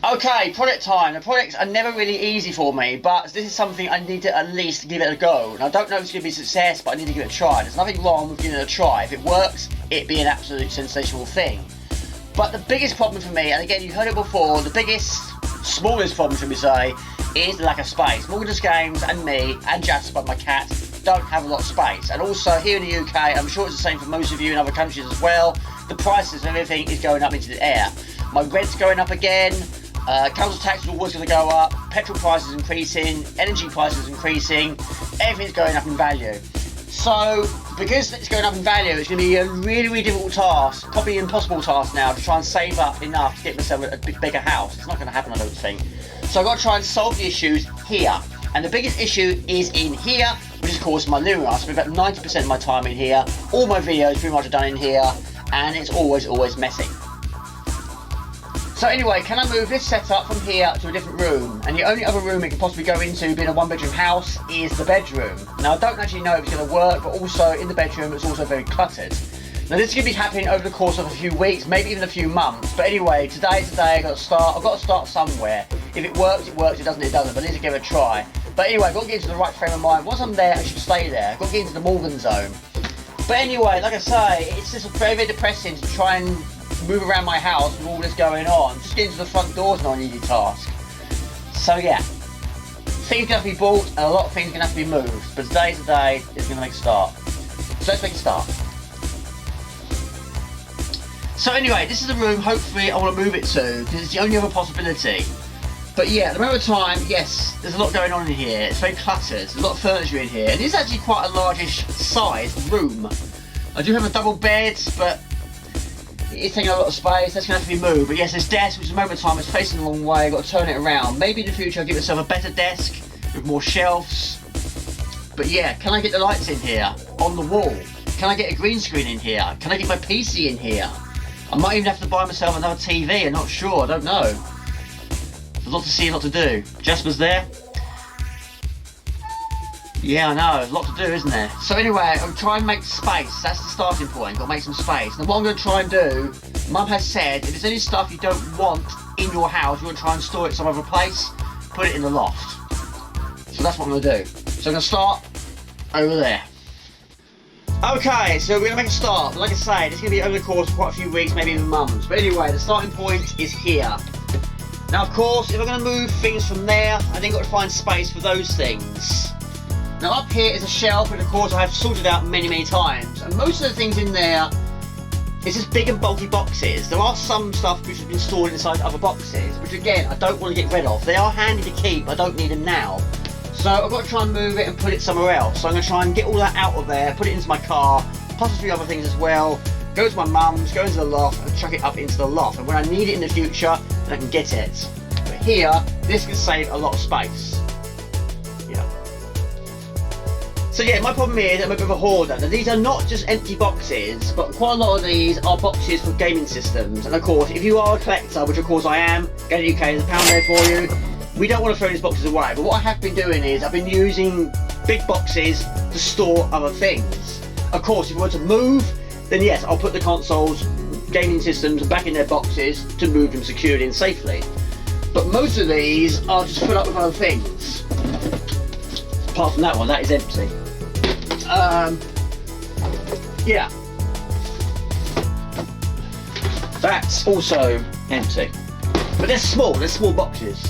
Okay, product time. The products are never really easy for me, but this is something I need to at least give it a go. And I don't know if it's going to be a success, but I need to give it a try. There's nothing wrong with giving it a try. If it works, it'd be an absolute sensational thing. But the biggest problem for me, and again, you've heard it before, the biggest, smallest problem, should we say, is the lack of space. Morgan's Games and me, and Jasper, my cat, don't have a lot of space. And also, here in the UK, I'm sure it's the same for most of you in other countries as well, the prices of everything is going up into the air. My rent's going up again. Council tax is always going to go up, petrol prices increasing, energy prices increasing, everything's going up in value. So, because it's going up in value, it's going to be a really, really difficult task, probably an impossible task now, to try and save up enough to get myself a bit bigger house. It's not going to happen, I don't think. So I've got to try and solve the issues here. And the biggest issue is in here, which is of course my living room. I spend about 90% of my time in here. All my videos pretty much are done in here, and it's always messy. So anyway, can I move this setup from here to a different room? And the only other room it can possibly go into, being a one-bedroom house, is the bedroom. Now I don't actually know if it's going to work, but also in the bedroom it's also very cluttered. Now this is going to be happening over the course of a few weeks, maybe even a few months. But anyway, today's the day. I've got to start somewhere. If it works, it works. It doesn't, it doesn't. But I need to give it a try. But anyway, I've got to get into the right frame of mind. Once I'm there, I should stay there. I've got to get into the Morgan zone. But anyway, like I say, it's just very, very depressing to try and move around my house with all this going on. Just getting to the front door is not an easy task. So yeah, things are going to have to be bought and a lot of things are going to have to be moved. But today's the day it's going to make a start. So let's make a start. So anyway, this is the room hopefully I want to move it to, because it's the only other possibility. But yeah, at the moment of time, yes, there's a lot going on in here. It's very cluttered. There's a lot of furniture in here. And it's actually quite a largish size room. I do have a double bed, but it's taking a lot of space. That's going to have to be moved. But yes, this desk, which at the moment of time is facing the wrong way. I've got to turn it around. Maybe in the future I'll give myself a better desk with more shelves. But yeah, can I get the lights in here on the wall? Can I get a green screen in here? Can I get my PC in here? I might even have to buy myself another TV. I'm not sure. I don't know. There's a lot to see and a lot to do. Jasper's there. Yeah, I know, there's a lot to do, isn't there? So anyway, I'm trying to make space. That's the starting point. Got to make some space. Now what I'm going to try and do, Mum has said, if there's any stuff you don't want in your house, you want to try and store it some other place, put it in the loft. So that's what I'm going to do. So I'm going to start over there. Okay, so we're going to make a start. But like I say, this is going to be over the course of quite a few weeks, maybe even months. But anyway, the starting point is here. Now of course, if I'm going to move things from there, I then got to find space for those things. Now up here is a shelf, which of course I have sorted out many times, and most of the things in there is just big and bulky boxes. There are some stuff which has been stored inside other boxes, which again I don't want to get rid of. They are handy to keep, I don't need them now. So I've got to try and move it and put it somewhere else. So I'm going to try and get all that out of there, put it into my car, plus a few other things as well, go to my mum's, go into the loft and chuck it up into the loft, and when I need it in the future then I can get it. But here, this can save a lot of space. So yeah, my problem is I'm a bit of a hoarder. Now these are not just empty boxes, but quite a lot of these are boxes for gaming systems. And of course, if you are a collector, which of course I am, Game UK, there's a pound there for you, we don't want to throw these boxes away. But what I have been doing is, I've been using big boxes to store other things. Of course, if you want to move, then yes, I'll put the consoles, gaming systems back in their boxes to move them securely and safely. But most of these are just filled up with other things. Apart from that one, that is empty. Yeah, that's also empty, but they're small boxes.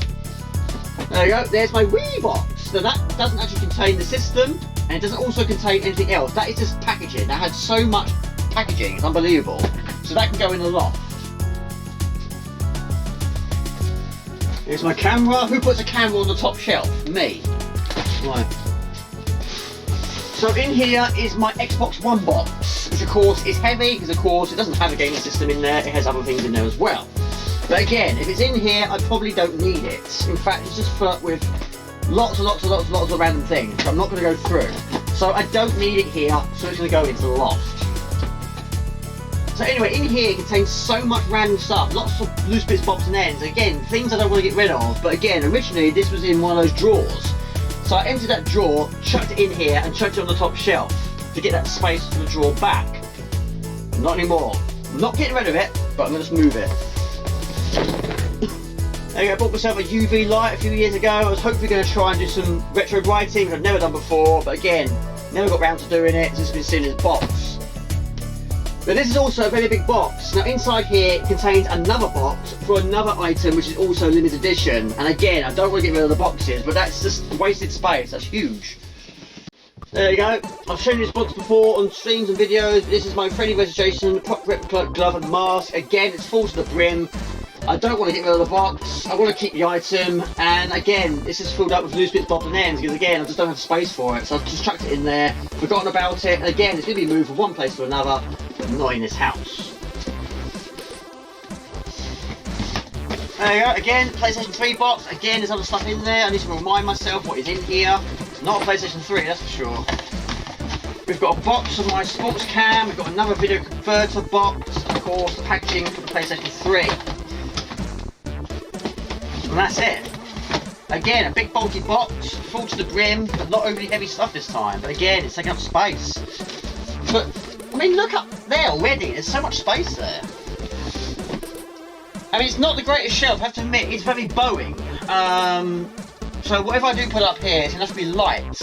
There you go, there's my wee box. Now that doesn't actually contain the system, and it doesn't also contain anything else. That is just packaging. That had so much packaging, it's unbelievable. So that can go in the loft. Here's my camera. Who puts a camera on the top shelf? Me. Right. So in here is my Xbox One box, which of course is heavy, because of course it doesn't have a gaming system in there, it has other things in there as well. But again, if it's in here, I probably don't need it. In fact, it's just full up with lots of random things, so I'm not going to go through. So I don't need it here, so it's going to go into the loft. So anyway, in here it contains so much random stuff, lots of loose bits, bobs and ends. Again, things I don't want to get rid of, but again, originally this was in one of those drawers. So I emptied that drawer, chucked it in here and chucked it on the top shelf to get that space for the drawer back. Not anymore. I'm not getting rid of it, but I'm going to just move it. I bought myself a UV light a few years ago. I was hopefully going to try and do some retro writing, which I've never done before, but again, never got round to doing it. It's just been seen in this box. But this is also a very big box. Now inside here it contains another box for another item which is also limited edition. And again, I don't want to get rid of the boxes, but that's just wasted space. That's huge. There you go. I've shown you this box before on streams and videos. This is my friendly registration prop replica glove and mask. Again, it's full to the brim. I don't want to get rid of the box. I want to keep the item, and again, this is filled up with loose bits, bobs and ends because again, I just don't have space for it. So I've just chucked it in there, forgotten about it, and again, it's going to be moved from one place to another, but not in this house. There you go. Again, PlayStation 3 box. Again, there's other stuff in there. I need to remind myself what is in here. It's not a PlayStation 3, that's for sure. We've got a box of my sports cam. We've got another video converter box. Of course, the packaging for the PlayStation 3. And that's it. Again, a big bulky box, full to the brim, but not overly heavy stuff this time. But again, it's taking up space. But, I mean, look up there already. There's so much space there. I mean, it's not the greatest shelf, I have to admit. It's very bowing. So whatever I do put up here, it's going to have to be light.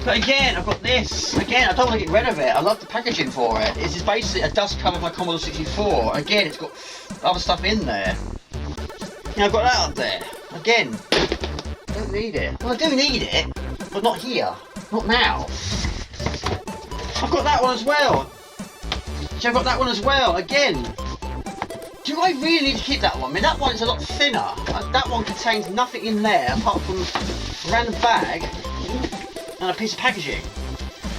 But again, I've got this. Again, I don't want to get rid of it. I love the packaging for it. It's just basically a dust cover of my Commodore 64. Again, it's got other stuff in there. Yeah, I've got that up there. Again, don't need it. Well, I do need it, but not here. Not now. I've got that one as well. So I've got that one as well. Again, do I really need to keep that one? I mean, that one is a lot thinner. That one contains nothing in there apart from a random bag and a piece of packaging.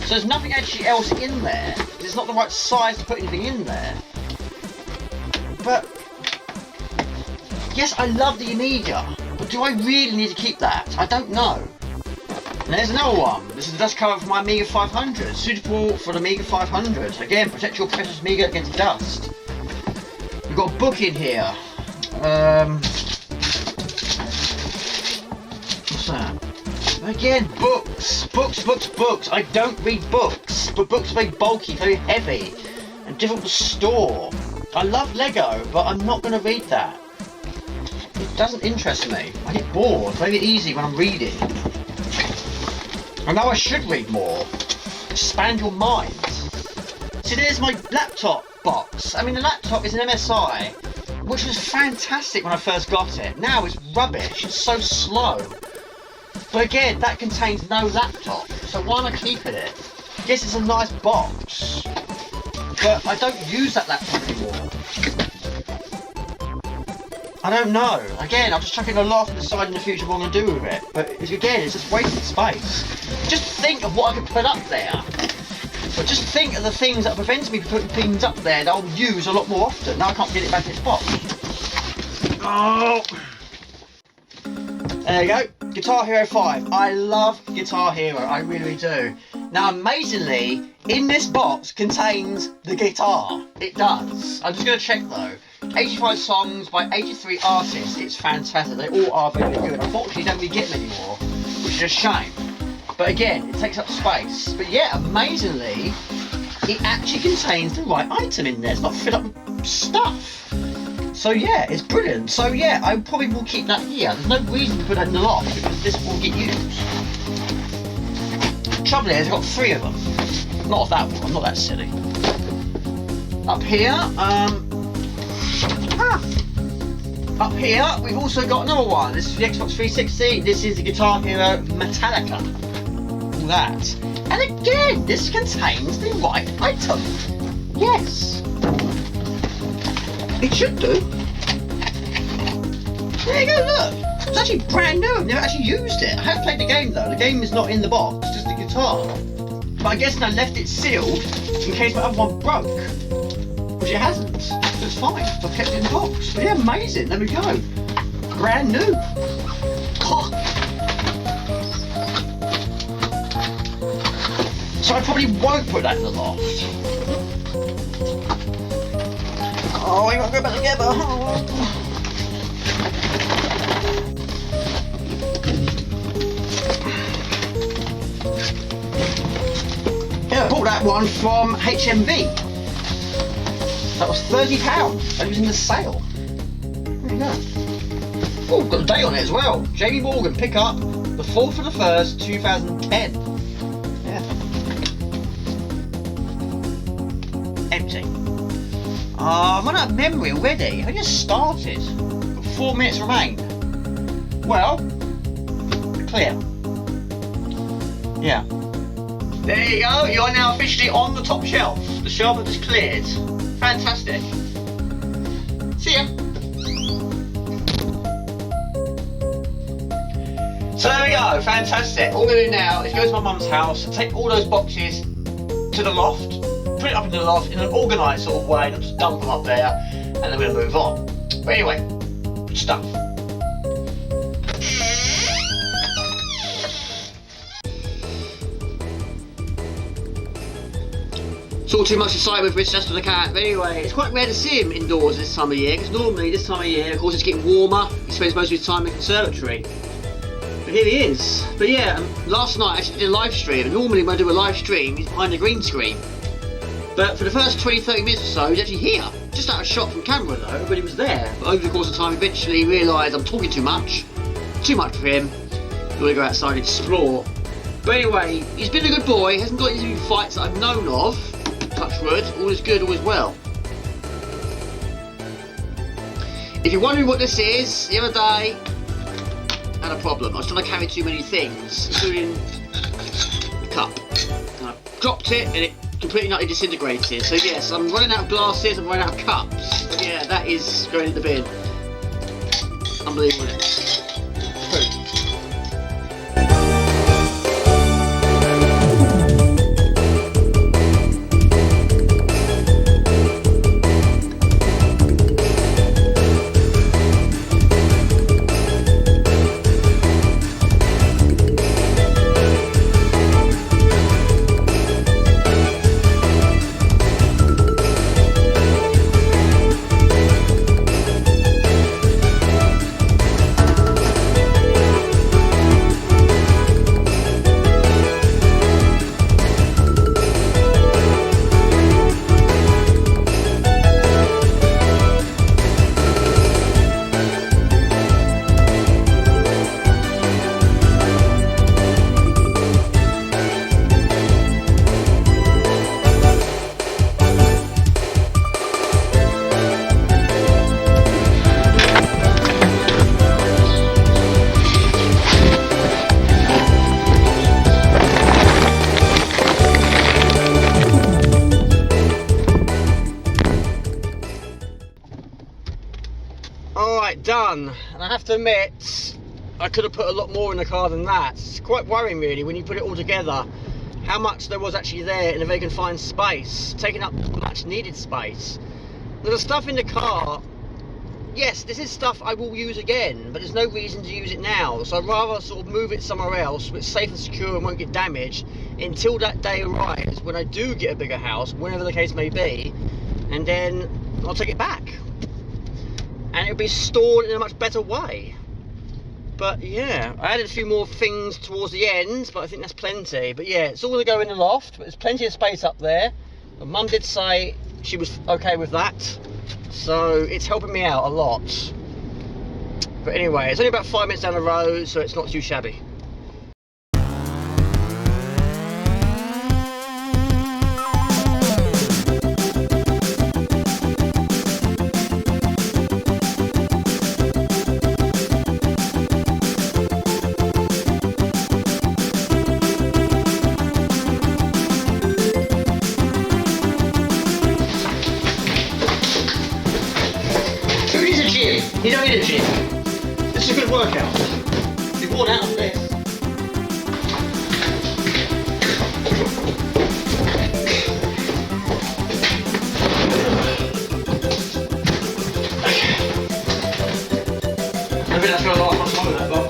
So there's nothing actually else in there. It's not the right size to put anything in there. But yes, I love the Amiga, but do I really need to keep that? I don't know. And there's another one. This is the dust cover for my Amiga 500, suitable for the Amiga 500. Again, protect your precious Amiga against dust. We've got a book in here. What's that? Again, books. Books. I don't read books, but books are very bulky, very heavy, and difficult to store. I love Lego, but I'm not going to read that. It doesn't interest me. I get bored. It's very easy when I'm reading. I know I should read more. Expand your mind. See, there's my laptop box. I mean, the laptop is an MSI, which was fantastic when I first got it. Now it's rubbish. It's so slow. But again, that contains no laptop. So why am I keeping it? Yes, it's a nice box, but I don't use that laptop anymore. I don't know. Again, I'll just chuck it in a loft and decide in the future what I'm going to do with it. But again, it's just wasted space. Just think of what I could put up there. But just think of the things that prevent me from putting things up there that I'll use a lot more often. Now I can't get it back in its box. Oh! There you go. Guitar Hero 5. I love Guitar Hero. I really do. Now, amazingly, in this box contains the guitar. It does. I'm just going to check though. 85 songs by 83 artists. It's fantastic. They all are very good. Unfortunately, you don't really get them anymore, which is a shame. But again, it takes up space. But yeah, amazingly, it actually contains the right item in there. It's not filled up with stuff. So yeah, it's brilliant. So yeah, I probably will keep that here. There's no reason to put that in the loft because this will get used. The trouble is, I've got 3 of them. Not of that one. I'm not that silly. Up here, Up here, we've also got another one. This is the Xbox 360. This is the Guitar Hero Metallica. All that. And again, this contains the right item. Yes. It should do. There you go, look. It's actually brand new. I've never actually used it. I have played the game though. The game is not in the box, just the guitar. But I guess I left it sealed in case my other one broke. Which it hasn't. So it's fine. So I've kept it in the box. But yeah, amazing. There we go. Brand new. So I probably won't put that in the loft. Oh, we gotta go back together. Yeah, I bought that one from HMV. That was £30. That was in the sale. There you go. Oh, got the date on it as well. Jamie Morgan, pick up the 4th of the 1st, 2010. Yeah. Empty. I'm running out of memory already. I just started. Got 4 minutes remain. Well, clear. Yeah. There you go. You are now officially on the top shelf. The shelf has just cleared. Fantastic. See ya. So there we go, fantastic. All I'm going to do now is go to my mum's house, take all those boxes to the loft, put it up in the loft in an organised sort of way, not just dump them up there, and then we're going to move on. But anyway, stuff. It's all too much excitement for his sister the cat. But anyway, it's quite rare to see him indoors this time of year, because normally this time of year, of course, it's getting warmer. He spends most of his time in the conservatory. But here he is. But yeah, last night I actually did a live stream, and normally when I do a live stream, he's behind the green screen. But for the first 20-30 minutes or so, he's actually here. Just out of shot from camera though, but he was there. But over the course of time, eventually realised I'm talking too much for him. I'm going to go outside and explore. But anyway, he's been a good boy, hasn't got into any fights that I've known of. Touch wood, all is good, all is well. If you're wondering what this is, the other day I had a problem. I was trying to carry too many things, including the cup. And I dropped it and it completely nutty disintegrated. So yes, I'm running out of glasses, I'm running out of cups. But yeah, that is going in the bin. Unbelievable, isn't it? Done, and I have to admit I could have put a lot more in the car than that. It's quite worrying really when you put it all together how much there was actually there in a very confined space, taking up much needed space. Now, the stuff in the car, yes, this is stuff I will use again, but there's no reason to use it now, so I'd rather sort of move it somewhere else where it's safe and secure and won't get damaged until that day arrives when I do get a bigger house, whenever the case may be, and then I'll take it back. And it'll be stored in a much better way. But yeah, I added a few more things towards the end, but I think that's plenty. But yeah, it's all going to go in the loft, but there's plenty of space up there. My mum did say she was okay with that, so it's helping me out a lot. But anyway, it's only about 5 minutes down the road, so it's not too shabby. You don't need a gym. This is a good workout. You've worn out of this. I think that's got a lot of much more in that box.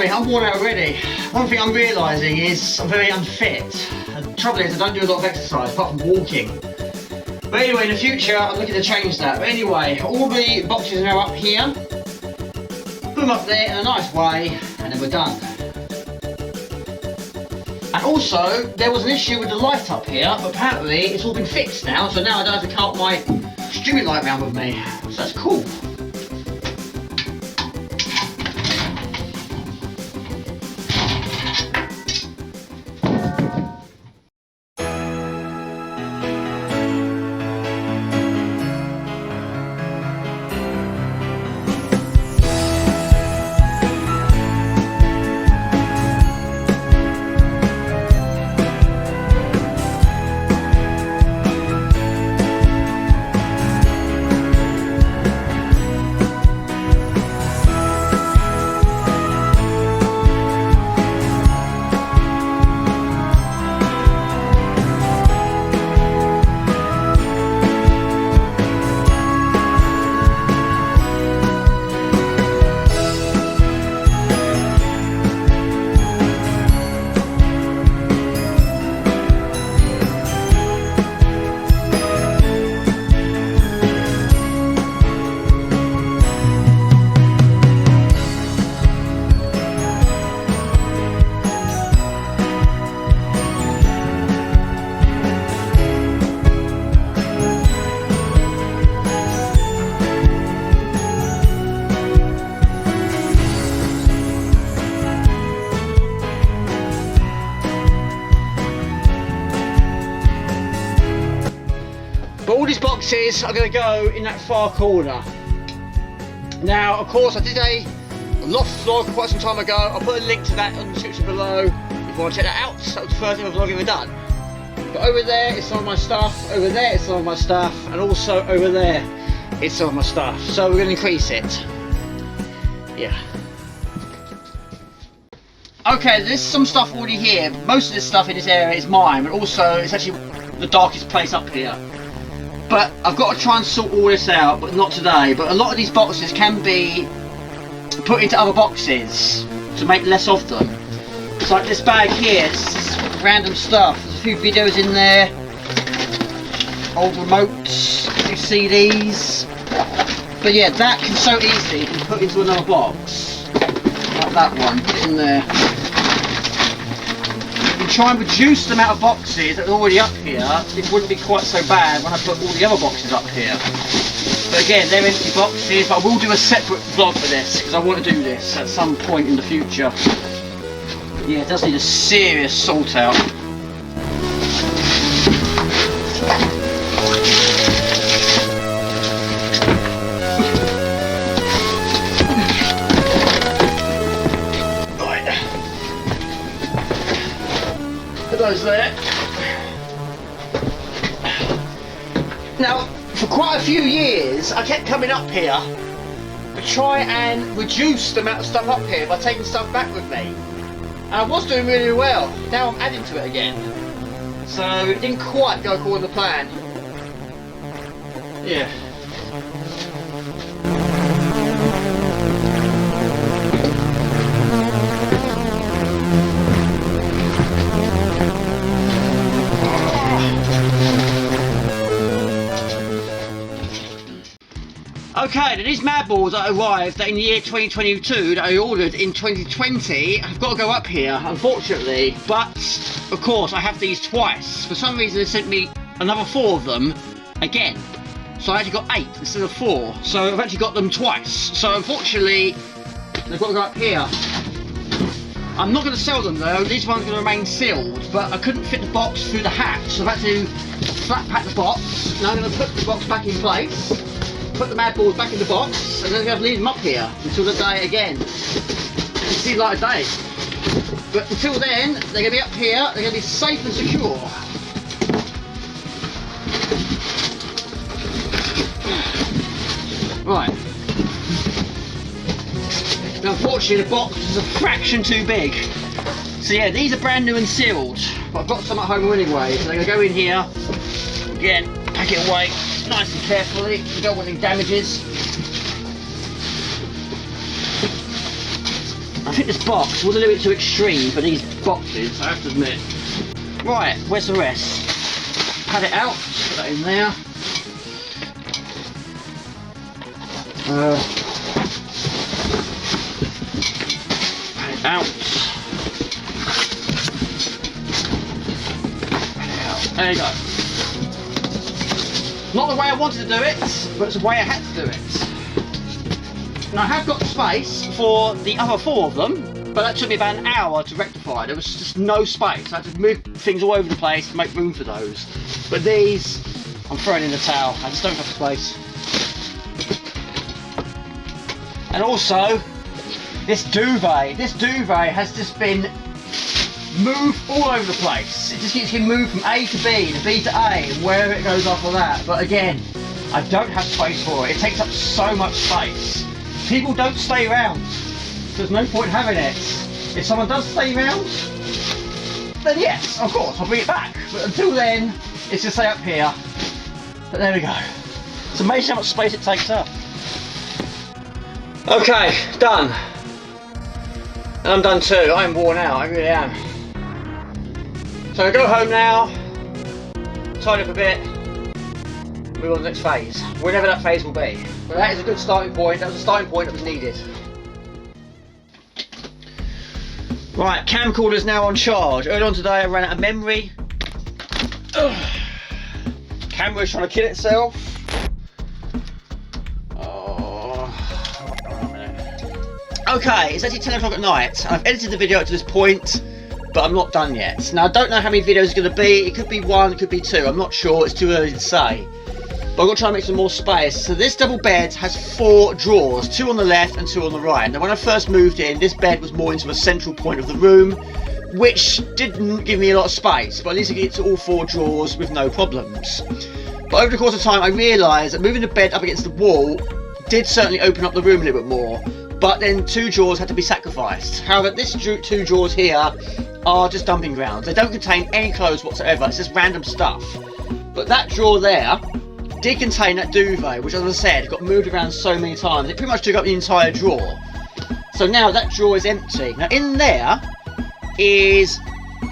blimey, I'm worn out already. One thing I'm realising is I'm very unfit. The trouble is I don't do a lot of exercise apart from walking. But anyway, in the future I'm looking to change that. But anyway, all the boxes are now up here. Put them up there in a nice way and then we're done. And also, there was an issue with the light up here, but apparently it's all been fixed now, so now I don't have to cart my streaming light around with me. So that's cool. But all these boxes are going to go in that far corner. Now, of course, I did a Loft vlog quite some time ago. I'll put a link to that in the description below if you want to check that out. That was the first ever vlog I've ever done. But over there is some of my stuff, over there is some of my stuff, and also over there is some of my stuff. So we're going to increase it. Yeah. Okay, there's some stuff already here. Most of this stuff in this area is mine, but also it's actually the darkest place up here. But I've got to try and sort all this out, but not today. But a lot of these boxes can be put into other boxes to make less of them. It's like this bag here, it's random stuff. There's a few videos in there, old remotes, a few CDs. But yeah, that can so easily be put into another box. Like that one, put it in there. Try and reduce the amount of boxes that are already up here. It wouldn't be quite so bad when I put all the other boxes up here. But again, they're empty boxes, but I will do a separate vlog for this because I want to do this at some point in the future. Yeah, it does need a serious sort out. Those there. Now, for quite a few years, I kept coming up here to try and reduce the amount of stuff up here by taking stuff back with me. And I was doing really well. Now I'm adding to it again. So it didn't quite go according to plan. Yeah. Okay, now these mad balls that arrived in the year 2022 that I ordered in 2020 have got to go up here, unfortunately. But, of course, I have these twice. For some reason they sent me another 4 of them again. So I actually got 8 instead of 4. So I've actually got them twice. So unfortunately, they've got to go up here. I'm not going to sell them though, these ones are going to remain sealed. But I couldn't fit the box through the hatch, so I've had to flat pack the box. Now I'm going to put the box back in place. Put the mad balls back in the box and then I'm going to leave them up here until the day again. It seems like a day. But until then, they're going to be up here, they're going to be safe and secure. Right. Now unfortunately the box is a fraction too big. So yeah, these are brand new and sealed. But I've got some at home anyway, so they're going to go in here. Again, pack it away nice and carefully. You don't want any damages. I think this box was a little bit too extreme for these boxes, I have to admit. Right, where's the rest? Pad it out, put that in there. Pad it out. There you go. Not the way I wanted to do it, but it's the way I had to do it. Now I have got space for the other 4 of them, but that took me about an hour to rectify. There was just no space. I had to move things all over the place to make room for those. But these, I'm throwing in the towel. I just don't have the space. And also, this duvet has just been moved all over the place. It just keeps getting moved from A to B, to B to A, and wherever it goes after that. But again, I don't have space for it. It takes up so much space. People don't stay around. There's no point having it. If someone does stay around, then yes, of course, I'll bring it back. But until then, it's just stay up here. But there we go. It's amazing how much space it takes up. Okay, done. And I'm done too. I'm worn out, I really am. So I go home now, tidy up a bit, move on to the next phase, whenever that phase will be. But that is a good starting point. That was a starting point that was needed. Right, camcorder's now on charge. Earlier on today I ran out of memory. Camera's trying to kill itself. Okay, it's actually 10 o'clock at night. I've edited the video up to this point, but I'm not done yet. Now I don't know how many videos it's going to be. It could be 1, it could be 2. I'm not sure. It's too early to say. But I'm going to try and make some more space. So this double bed has 4 drawers, 2 on the left and 2 on the right. Now when I first moved in, this bed was more into a central point of the room, which didn't give me a lot of space, but at least I get to all 4 drawers with no problems. But over the course of time I realised that moving the bed up against the wall did certainly open up the room a little bit more, but then 2 drawers had to be sacrificed. However, this 2 drawers here are just dumping grounds. They don't contain any clothes whatsoever, it's just random stuff. But that drawer there did contain that duvet, which as I said, got moved around so many times, it pretty much took up the entire drawer. So now that drawer is empty. Now in there is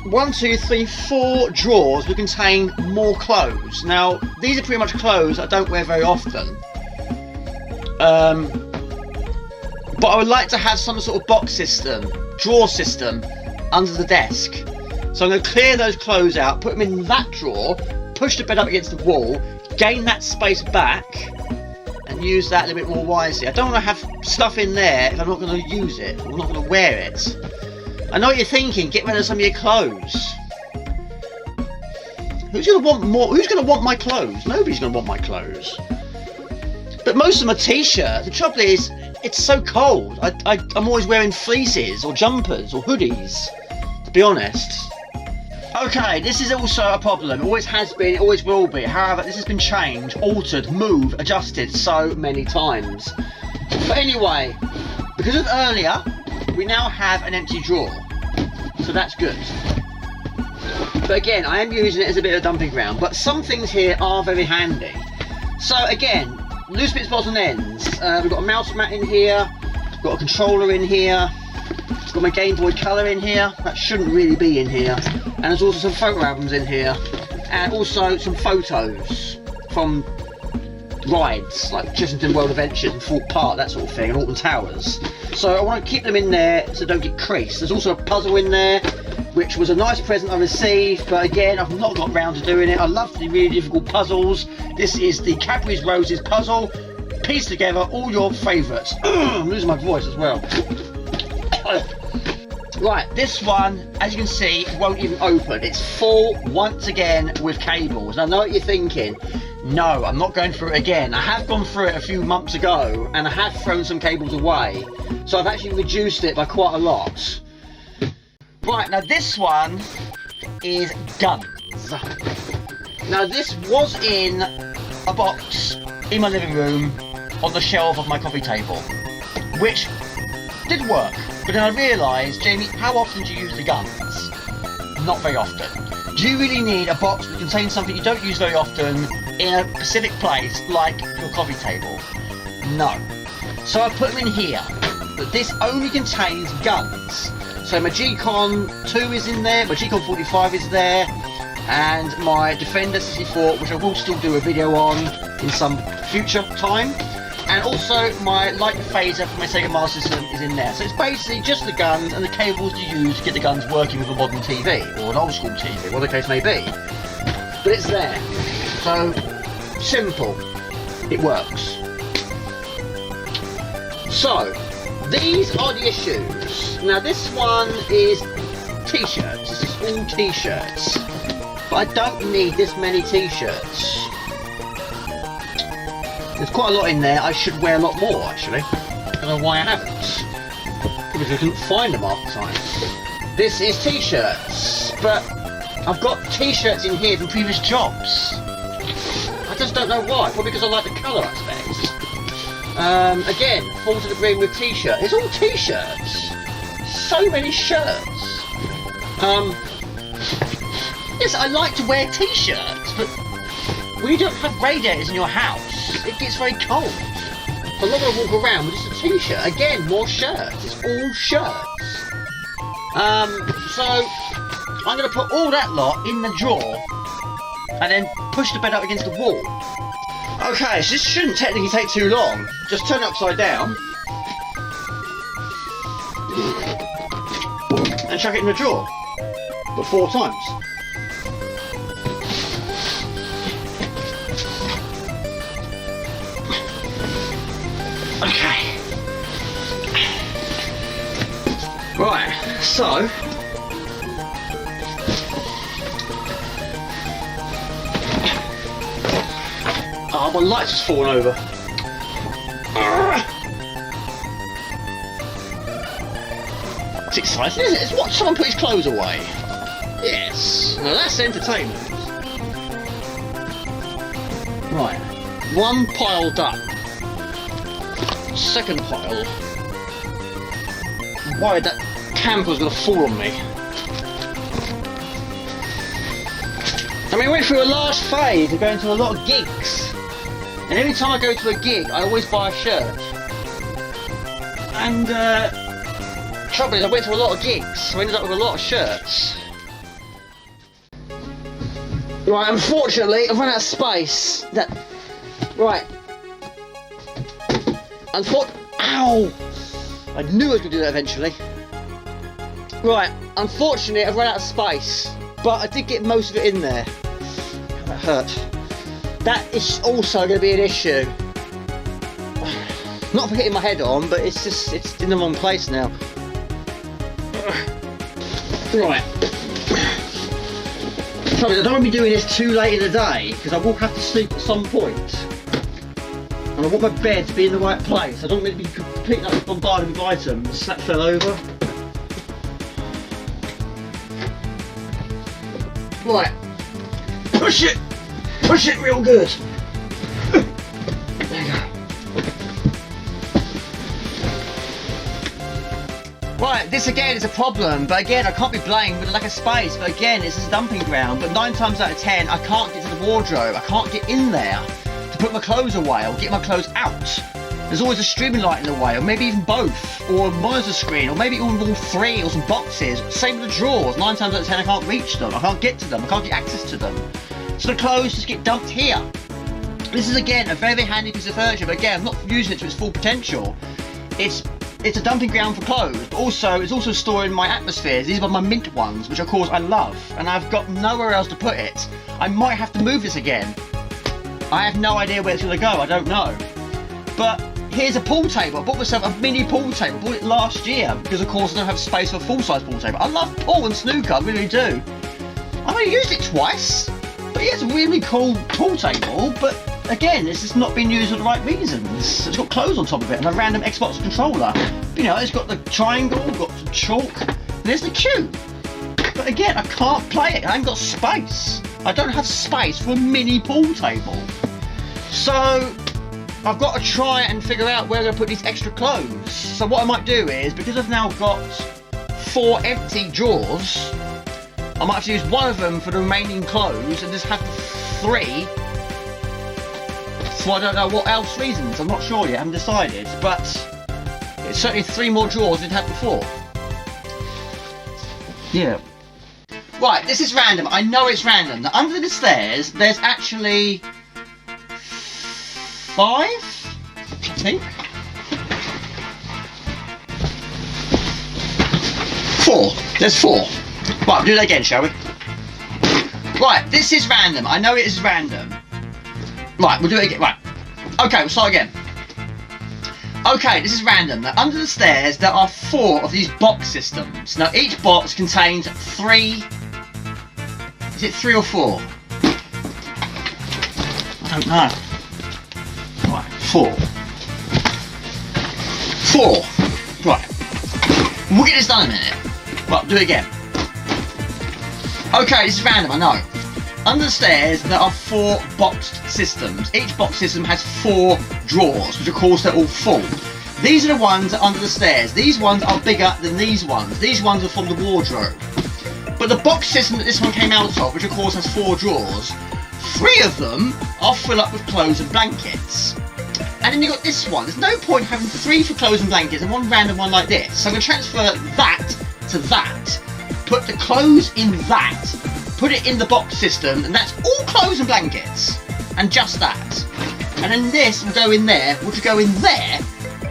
1, 2, 3, 4 drawers that contain more clothes. Now these are pretty much clothes I don't wear very often. But I would like to have some sort of box system, drawer system, under the desk. So I'm going to clear those clothes out, put them in that drawer, push the bed up against the wall, gain that space back, and use that a little bit more wisely. I don't want to have stuff in there if I'm not going to use it, or I'm not going to wear it. I know what you're thinking, get rid of some of your clothes. Who's going to want more? Who's going to want my clothes? Nobody's going to want my clothes. But most of them are t-shirts. The trouble is, it's so cold. I'm always wearing fleeces or jumpers or hoodies, to be honest. Okay, this is also a problem. It always has been, it always will be. However, this has been changed, altered, moved, adjusted so many times. But anyway, because of earlier, we now have an empty drawer. So that's good. But again, I am using it as a bit of a dumping ground. But some things here are very handy. So again, loose bits, bobs and ends. We've got a mouse mat in here, we've got a controller in here, I've got my Game Boy Color in here, that shouldn't really be in here, and there's also some photo albums in here, and also some photos from rides, like Chessington World Adventures and Thorpe Park, that sort of thing, and Alton Towers. So I want to keep them in there so they don't get creased. There's also a puzzle in there, which was a nice present I received, but again, I've not got round to doing it. I love the really difficult puzzles. This is the Cadbury's Roses puzzle. Piece together all your favourites. I'm losing my voice as well. Right, this one, as you can see, won't even open. It's full once again with cables. And I know what you're thinking. No, I'm not going through it again. I have gone through it a few months ago, and I have thrown some cables away. So I've actually reduced it by quite a lot. Right, now this one is guns. Now this was in a box in my living room on the shelf of my coffee table, which did work, but then I realised, Jamie, how often do you use the guns? Not very often. Do you really need a box that contains something you don't use very often in a specific place like your coffee table? No. So I put them in here. that this only contains guns. So my G-Con 2 is in there, my G-Con 45 is there, and my Defender 64, which I will still do a video on in some future time. And also my light phaser for my Sega Master System is in there. So it's basically just the guns and the cables you use to get the guns working with a modern TV, or an old school TV, whatever the case may be. But it's there. So, simple. It works. So, these are the issues. Now this one is t-shirts. This is all t-shirts. But I don't need this many t-shirts. There's quite a lot in there. I should wear a lot more, actually. I don't know why I haven't. Because I couldn't find them half the time. This is t-shirts, but I've got t-shirts in here from previous jobs. I just don't know why. Probably because I like the colour aspect. Again, falls to the green with t-shirt. It's all t-shirts. So many shirts. Yes, I like to wear t-shirts, but when you don't have radiators in your house, it gets very cold. So I'm not going to walk around with just a t-shirt. Again, more shirts. It's all shirts. So I'm going to put all that lot in the drawer and then push the bed up against the wall. Okay, so this shouldn't technically take too long. Just turn it upside down and chuck it in the drawer. But 4 times. Okay. Right, so oh, my light's just fallen over. It's exciting, isn't it? It's watch someone put his clothes away. Yes, now that's entertainment. Right, one pile done. Second pile. I'm worried that camper's gonna fall on me. I mean, I went through a large phase of going to a lot of gigs. And every time I go to a gig, I always buy a shirt. And, trouble is, I went to a lot of gigs, so I ended up with a lot of shirts. Right, unfortunately, I've run out of space. Right. Ow! I knew I was going to do that eventually. Right, unfortunately, I've run out of space. But I did get most of it in there. That hurt. That is also going to be an issue. Not for hitting my head on, but it's in the wrong place now. Right. Trouble is, I don't want to be doing this too late in the day, because I will have to sleep at some point. And I want my bed to be in the right place. I don't want it to be completely bombarded with items. That fell over. Right. Push it! Push it real good! There you go. Right, this again is a problem, but again I can't be blamed with a lack of space, but again it's a dumping ground, but 9 times out of 10 I can't get to the wardrobe, I can't get in there to put my clothes away or get my clothes out. There's always a streaming light in the way, or maybe even both, or a monitor screen, or maybe even all 3, or some boxes. Same with the drawers, 9 times out of 10 I can't reach them, I can't get to them, I can't get access to them. So the clothes just get dumped here. This is again a very handy piece of furniture, but again I'm not using it to its full potential. It's a dumping ground for clothes, but also it's also storing my atmospheres. These are my mint ones, which of course I love, and I've got nowhere else to put it. I might have to move this again. I have no idea where it's going to go, I don't know. But here's a pool table. I bought myself a mini pool table. I bought it last year because of course I don't have space for a full-size pool table. I love pool and snooker, I really do. I've only used it twice, but yeah, it's a really cool pool table, but again, this has not been used for the right reasons. It's got clothes on top of it and a random Xbox controller. You know, it's got the triangle, got some chalk, and there's the cube. But again, I can't play it, I haven't got space. I don't have space for a mini pool table. So, I've got to try and figure out where I'm going to put these extra clothes. So what I might do is, because I've now got 4 empty drawers, I might have to use one of them for the remaining clothes and just have 3 for I don't know what else reasons. I'm not sure yet, I haven't decided. But It's certainly 3 more drawers than it had before. Yeah. Right, this is random. I know it's random. Now, under the stairs, there's actually 5, I think. 4. There's 4. Right, we'll do that again, shall we? Right, this is random. I know it is random. Right, we'll do it again. Right. Okay, we'll start again. Okay, this is random. Now, under the stairs, there are 4 of these box systems. Now, each box contains 3... Is it 3 or 4? I don't know. Right, 4. 4. Right. We'll get this done in a minute. Right, do it again. Okay, this is random, I know. Under the stairs, there are 4 boxed systems. Each box system has 4 drawers, which of course they're all full. These are the ones that are under the stairs. These ones are bigger than these ones. These ones are from the wardrobe. But the box system that this one came out of, which of course has 4 drawers, 3 of them are full up with clothes and blankets. And then you've got this one. There's no point having 3 for clothes and blankets and 1 random one like this. So I'm going to transfer that to that, put the clothes in that, put it in the box system, and that's all clothes and blankets. And just that. And then this will go in there, which will go in there.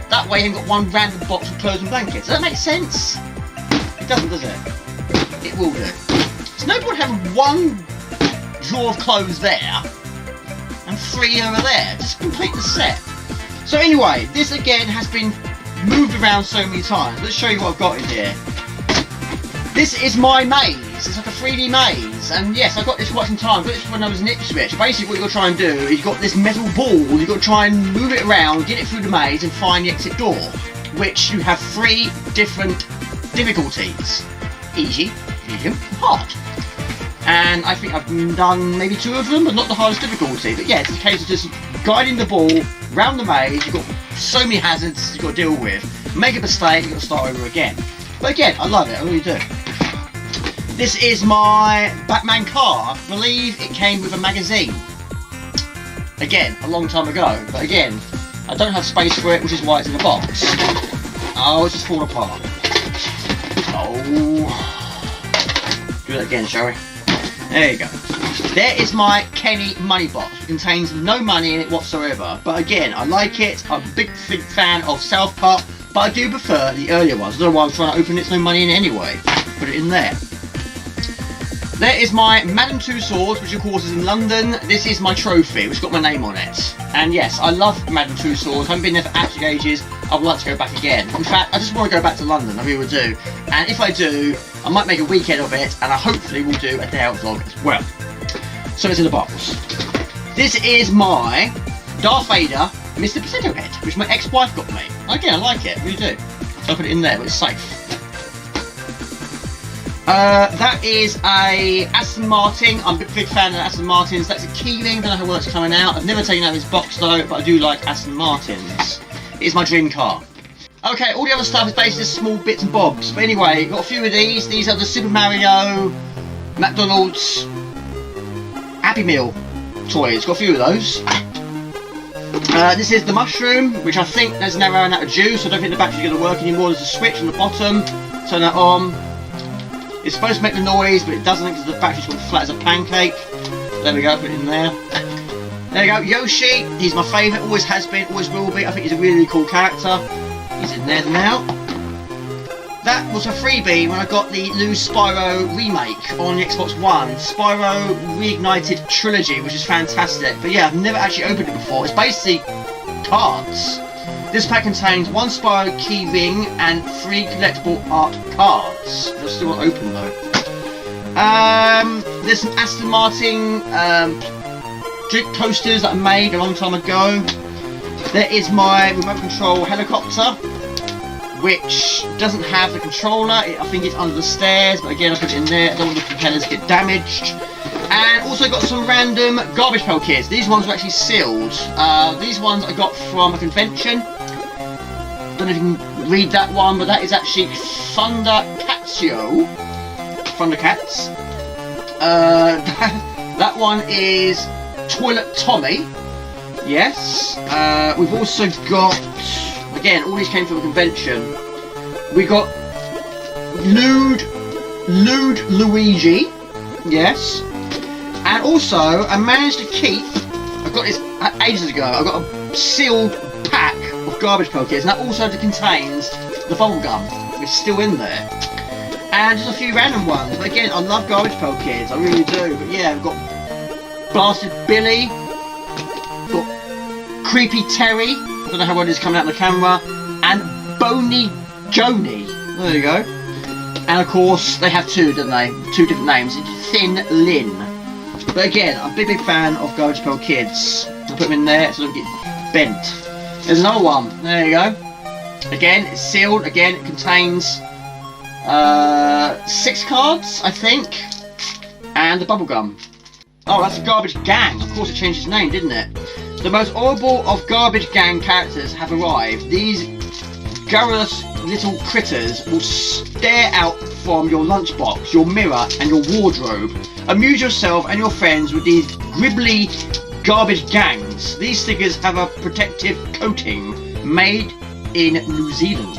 That way you've got 1 random box of clothes and blankets. Does that make sense? It doesn't, does it? It will do. There's no point having 1 drawer of clothes there and 3 over there. Just complete the set. So anyway, this again has been moved around so many times. Let's show you what I've got in here. This is my maze. It's like a 3D maze. And yes, I got this for quite some time. I got this when I was in Ipswich. Basically what you've got to try and do is you've got this metal ball. You've got to try and move it around, get it through the maze and find the exit door. Which you have 3 different difficulties. Easy, medium, hard. And I think I've done maybe 2 of them, but not the hardest difficulty. But yeah, it's a case of just guiding the ball round the maze. You've got so many hazards you've got to deal with. Make a mistake, you've got to start over again. But again, I love it, I really do. This is my Batman car. I believe it came with a magazine. Again, a long time ago. But again, I don't have space for it, which is why it's in a box. Oh, it's just falling apart. Oh. Do that again, shall we? There you go. There is my Kenny money box. It contains no money in it whatsoever. But again, I like it. I'm a big fan of South Park. But I do prefer the earlier ones. I don't know why I'm trying to open it. There's no money in it anyway. Put it in there. There is my Madame Tussauds, which of course is in London. This is my trophy, which has got my name on it. And yes, I love Madame Tussauds. I haven't been there for absolute ages. I would like to go back again. In fact, I just want to go back to London. I really do. And if I do, I might make a weekend of it. And I hopefully will do a day out vlog as well. So it's in the box. This is my Darth Vader Mr. Potato Head, which my ex-wife got me. Again, I like it. I really do. So I put it in there, but it's safe. That is a Aston Martin. I'm a big fan of Aston Martins. That's a keyring. Don't know how it's coming out. I've never taken out this box though, but I do like Aston Martins. It is my dream car. Okay, all the other stuff is basically just small bits and bobs. But anyway, got a few of these. These are the Super Mario, McDonald's, Happy Meal toys. Got a few of those. This is the mushroom, which I think there's never run out of juice. I don't think the battery's going to work anymore. There's a switch on the bottom. Turn that on. It's supposed to make the noise, but it doesn't because the battery's gone flat as a pancake. There we go, put it in there. There we go, Yoshi. He's my favourite, always has been, always will be. I think he's a really cool character. He's in there now. That was a freebie when I got the new Spyro remake on the Xbox One. Spyro Reignited Trilogy, which is fantastic. But yeah, I've never actually opened it before. It's basically cards. This pack contains 1 Spyro key ring and 3 collectible art cards. They're still not open though. There's some Aston Martin drink coasters that I made a long time ago. There is my remote control helicopter, which doesn't have the controller. I think it's under the stairs, but again I put it in there. I don't want the propellers to get damaged. And also got some random garbage pail kits. These ones are actually sealed. These ones I got from a convention. Don't know if you can read that one, but that is actually Thundercats. That one is Toilet Tommy. Yes. We've also got, Again, all these came from a convention. We got Lude Luigi, yes. And also, I managed to keep, I got this ages ago, I got a sealed pack of Garbage Pail Kids, and that also contains the bubble gum, which is still in there. And just a few random ones, but again, I love Garbage Pail Kids, I really do. But yeah, we've got Blasted Billy, got Creepy Terry, I don't know how well it is coming out on the camera, and Bony Joni, there you go. And of course, they have two, don't they? Two different names, Thin Lin. But again, I'm a big fan of Garbage Pail Kids. I'll put them in there so they don't get bent. There's another one, there you go. Again, it's sealed, again, it contains 6 cards, I think, and the bubblegum. Oh, that's the Garbage Gang. Of course it changed its name, didn't it? The most horrible of Garbage Gang characters have arrived. These garrulous little critters will stare out from your lunchbox, your mirror and your wardrobe. Amuse yourself and your friends with these gribbly garbage gangs. These stickers have a protective coating made in New Zealand.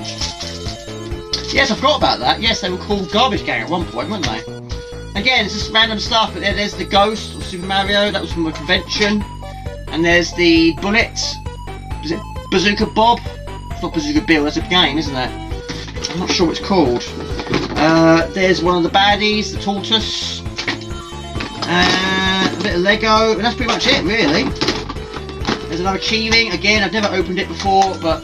Yes, I forgot about that. Yes, they were called Garbage Gang at one point, weren't they? Again, it's just random stuff, but there's the Ghost of Super Mario, that was from a convention. And there's the Bullet, is it Bazooka Bob? It's not Bazooka Bill, that's a game, isn't it? I'm not sure what it's called. There's one of the baddies, the Tortoise. A bit of Lego, and that's pretty much it, really. There's another keyring, again, I've never opened it before, but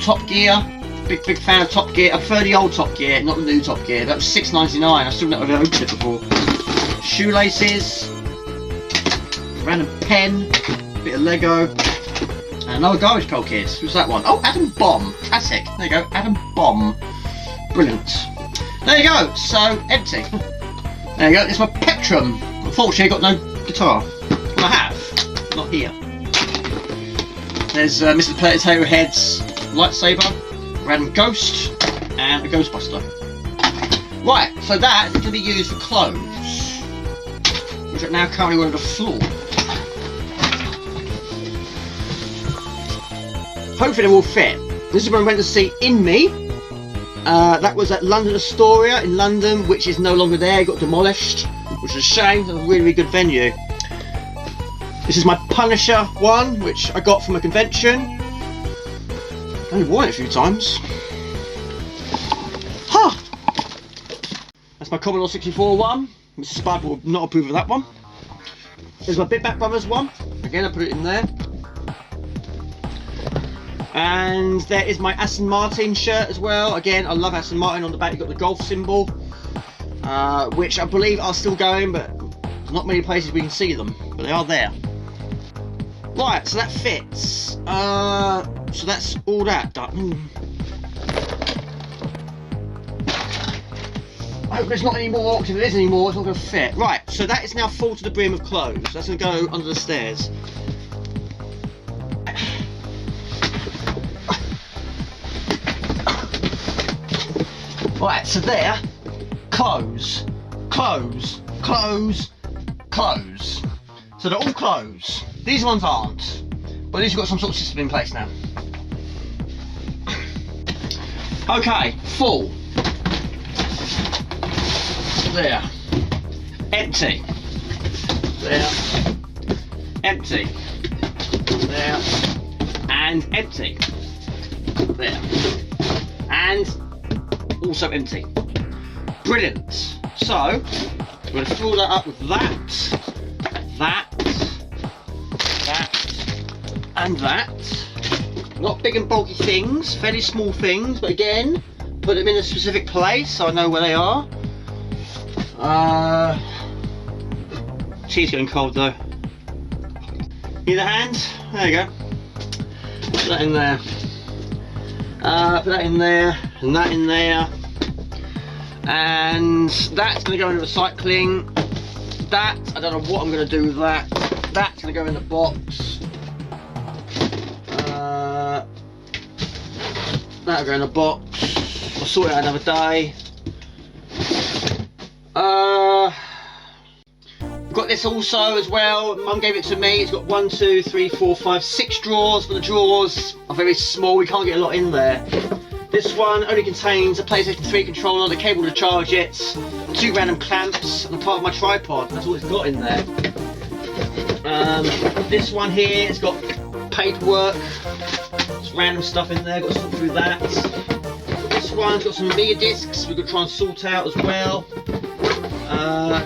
Top Gear. Big fan of Top Gear. I prefer the old Top Gear, not the new Top Gear. That was $6.99. I still never opened it before. Shoelaces, random pen, bit of Lego, and another Garbage Pail Kids. Who's that one? Oh, Adam Bomb. Classic. There you go, Adam Bomb. Brilliant. There you go. So empty. There you go. It's my Plectrum. Unfortunately, I've got no guitar. Well, I have. Not here. There's Mr. Potato Head's lightsaber. Random ghost and a Ghostbuster. Right, so that is going to be used for clothes, which are now currently on the floor. Hopefully they will fit. This is when I went to see In Me. That was at London Astoria in London, which is no longer there. It got demolished, which is a shame. It's a really, really good venue. This is my Punisher one, which I got from a convention. I only worn it a few times. Huh! That's my Commodore 64 one. Mrs. Spud will not approve of that one. There's my Big Back Brothers one. Again, I put it in there. And there is my Aston Martin shirt as well. Again, I love Aston Martin. On the back you've got the golf symbol, which I believe are still going, but not many places we can see them, but they are there. Right, so that fits. So that's all that done. I hope there's not any more, because if there is any more, it's not going to fit. Right, so that is now full to the brim of clothes. That's going to go under the stairs. Right, so there, clothes, clothes, clothes, clothes. So they're all clothes. These ones aren't. But at least you've got some sort of system in place now. Okay, full. There. Empty. There. Empty. There. And empty. There. And also empty. Brilliant. So, we're going to fill that up with that, that, and that. Not big and bulky things, fairly small things, but again, put them in a specific place so I know where they are. Tea's getting cold though. Need a hand? There you go. Put that in there. Put that in there, and that in there. And that's going to go in the recycling. That, I don't know what I'm going to do with that. That's going to go in the box. That'll go in a box. I'll sort it out another day. Got this also as well. Mum gave it to me. It's got 1, 2, 3, 4, 5, 6 drawers, but the drawers are very small. We can't get a lot in there. This one only contains a PlayStation 3 controller, the cable to charge it, 2 random clamps, and a part of my tripod. That's all it's got in there. This one here, it's got paperwork, just random stuff in there. Got to sort through that. This one's got some Amiga discs we've got to try and sort out as well.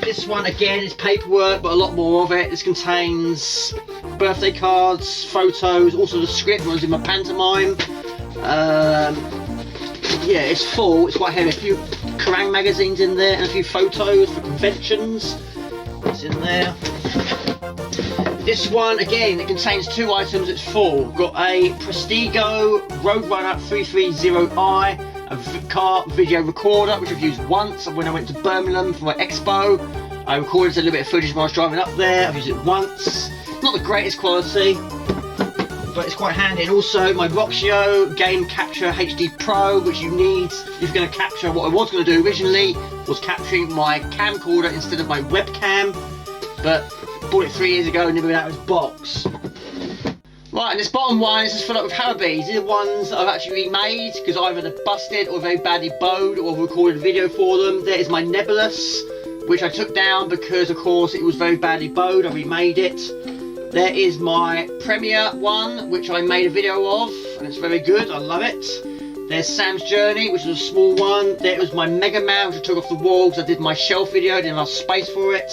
This one again is paperwork, but a lot more of it. This contains birthday cards, photos, also the script that was in my pantomime. Yeah, it's full, it's quite heavy. A few Kerrang magazines in there and a few photos for conventions. It's in there. This one, again, it contains 2 items, it's full. Got a Prestigo Roadrunner 330i, a car video recorder, which I've used once when I went to Birmingham for my expo. I recorded a little bit of footage when I was driving up there. I've used it once. Not the greatest quality, but it's quite handy. And also my Roxio Game Capture HD Pro, which you need if you're going to capture. What I was going to do originally was capturing my camcorder instead of my webcam, but bought it 3 years ago and never been out of its box. Right, and this bottom one is just filled up with Harabis. These are the ones that I've actually remade because either they're busted or very badly bowed, or recorded a video for them. There is my Nebulous, which I took down because of course it was very badly bowed. I remade it. There is my Premiere one, which I made a video of, and it's very good, I love it. There's Sam's Journey, which is a small one. There was my Mega Man, which I took off the wall because I did my shelf video, I didn't have space for it.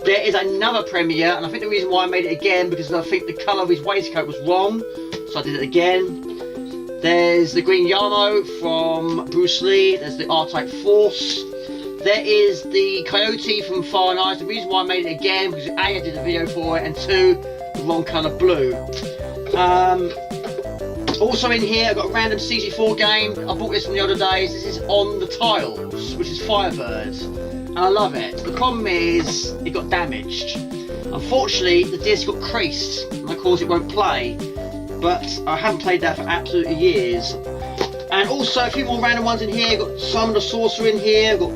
There is another Premiere, and I think the reason why I made it again, because I think the colour of his waistcoat was wrong, so I did it again. There's the Green Yarno from Bruce Lee, there's the R-Type Force. There is the Coyote from Far and Ice. The reason why I made it again, because A, I did a video for it, and 2, the wrong colour blue. Also in here, I've got a random CG4 game. I bought this from the other days. This is On the Tiles, which is Firebird, and I love it. The problem is, it got damaged. Unfortunately, the disc got creased, and of course it won't play. But I haven't played that for absolutely years. And also a few more random ones in here. I've got Simon the Sorcerer in here. I've got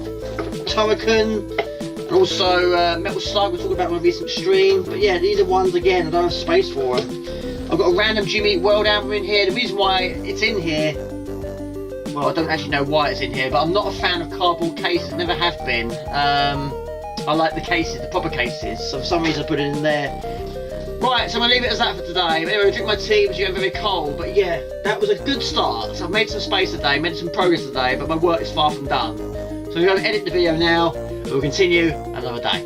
Turrican, and also Metal Slug, we'll talk about my recent stream. But yeah, these are ones again I don't have space for them. I've got a random Jimmy Eat World album in here. The reason why it's in here, well, I don't actually know why it's in here, but I'm not a fan of cardboard cases, never have been. I like the cases, the proper cases, so for some reason I put it in there. Right, so I'm going to leave it as that for today. But anyway, I drink my tea, which is very cold, but yeah, that was a good start. So I've made some space today, made some progress today, but my work is far from done. So we're going to edit the video now, and we'll continue another day.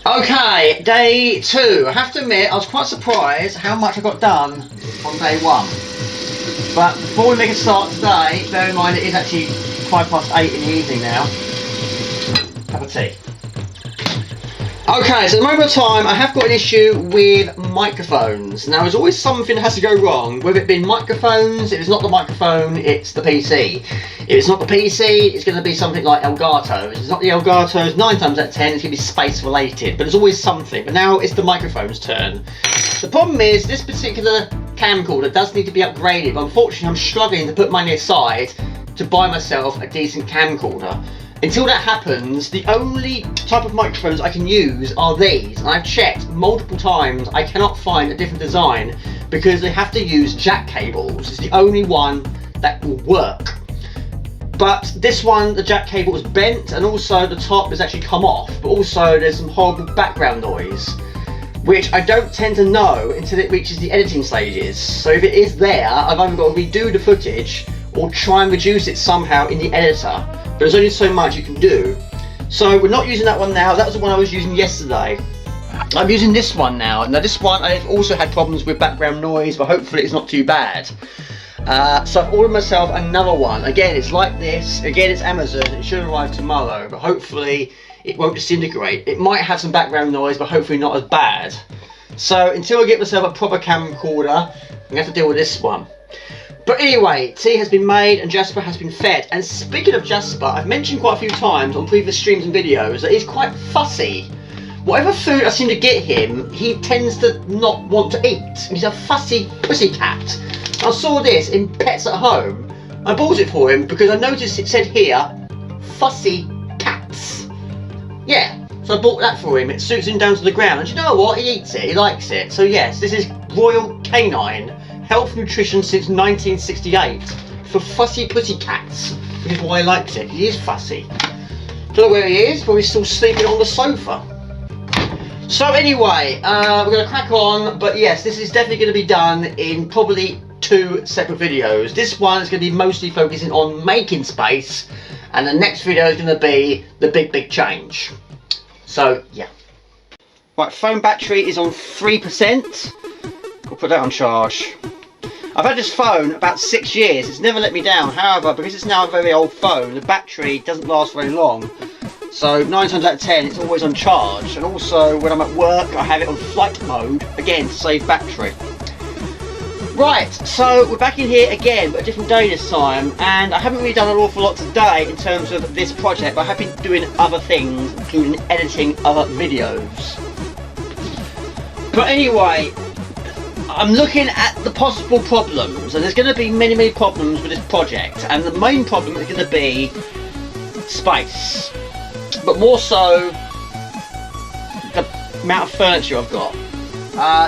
Okay, day 2. I have to admit, I was quite surprised how much I got done on day 1. But before we make a start today, bear in mind it is actually 8:05 in the evening now. Cup of tea. Okay, so at the moment of time, I have got an issue with microphones. Now, there's always something that has to go wrong, whether it be microphones. If it's not the microphone, it's the PC. If it's not the PC, it's going to be something like Elgato. If it's not the Elgatos, 9 times out of 10, it's going to be space related. But there's always something. But now it's the microphone's turn. The problem is, this particular camcorder does need to be upgraded. But unfortunately, I'm struggling to put money aside to buy myself a decent camcorder. Until that happens, the only type of microphones I can use are these, and I've checked multiple times. I cannot find a different design because they have to use jack cables. It's the only one that will work. But this one, the jack cable is bent, and also the top has actually come off, but also there's some horrible background noise, which I don't tend to know until it reaches the editing stages. So if it is there, I've either got to redo the footage or try and reduce it somehow in the editor. There's only so much you can do. So we're not using that one now. That was the one I was using yesterday. I'm using this one now. Now this one I've also had problems with background noise, but hopefully it's not too bad. So I've ordered myself another one. Again, it's like this. Again, it's Amazon. It should arrive tomorrow, but hopefully it won't disintegrate. It might have some background noise, but hopefully not as bad. So until I get myself a proper camcorder, I'm going to have to deal with this one. But anyway, tea has been made and Jasper has been fed. And speaking of Jasper, I've mentioned quite a few times on previous streams and videos that he's quite fussy. Whatever food I seem to get him, he tends to not want to eat. He's a fussy pussycat. I saw this in Pets at Home, I bought it for him because I noticed it said here, fussy cats. Yeah, so I bought that for him. It suits him down to the ground. And you know what? He eats it. He likes it. So yes, this is Royal Canine Health Nutrition since 1968 for fussy pussy cats, which is why I liked it. He is fussy. Don't know where he is, but he's still sleeping on the sofa. So anyway, we're going to crack on. But yes, this is definitely going to be done in probably 2 separate videos. This one is going to be mostly focusing on making space, and the next video is going to be the big change. So yeah. Right, phone battery is on 3%. We'll put that on charge. I've had this phone about 6 years. It's never let me down. However, because it's now a very old phone, the battery doesn't last very long. So 9 times out of 10, it's always on charge. And also, when I'm at work, I have it on flight mode, again, to save battery. Right, so we're back in here again, but a different day this time. And I haven't really done an awful lot today in terms of this project, but I have been doing other things, including editing other videos. But anyway, I'm looking at the possible problems, and there's going to be many problems with this project, and the main problem is going to be space, but more so the amount of furniture I've got.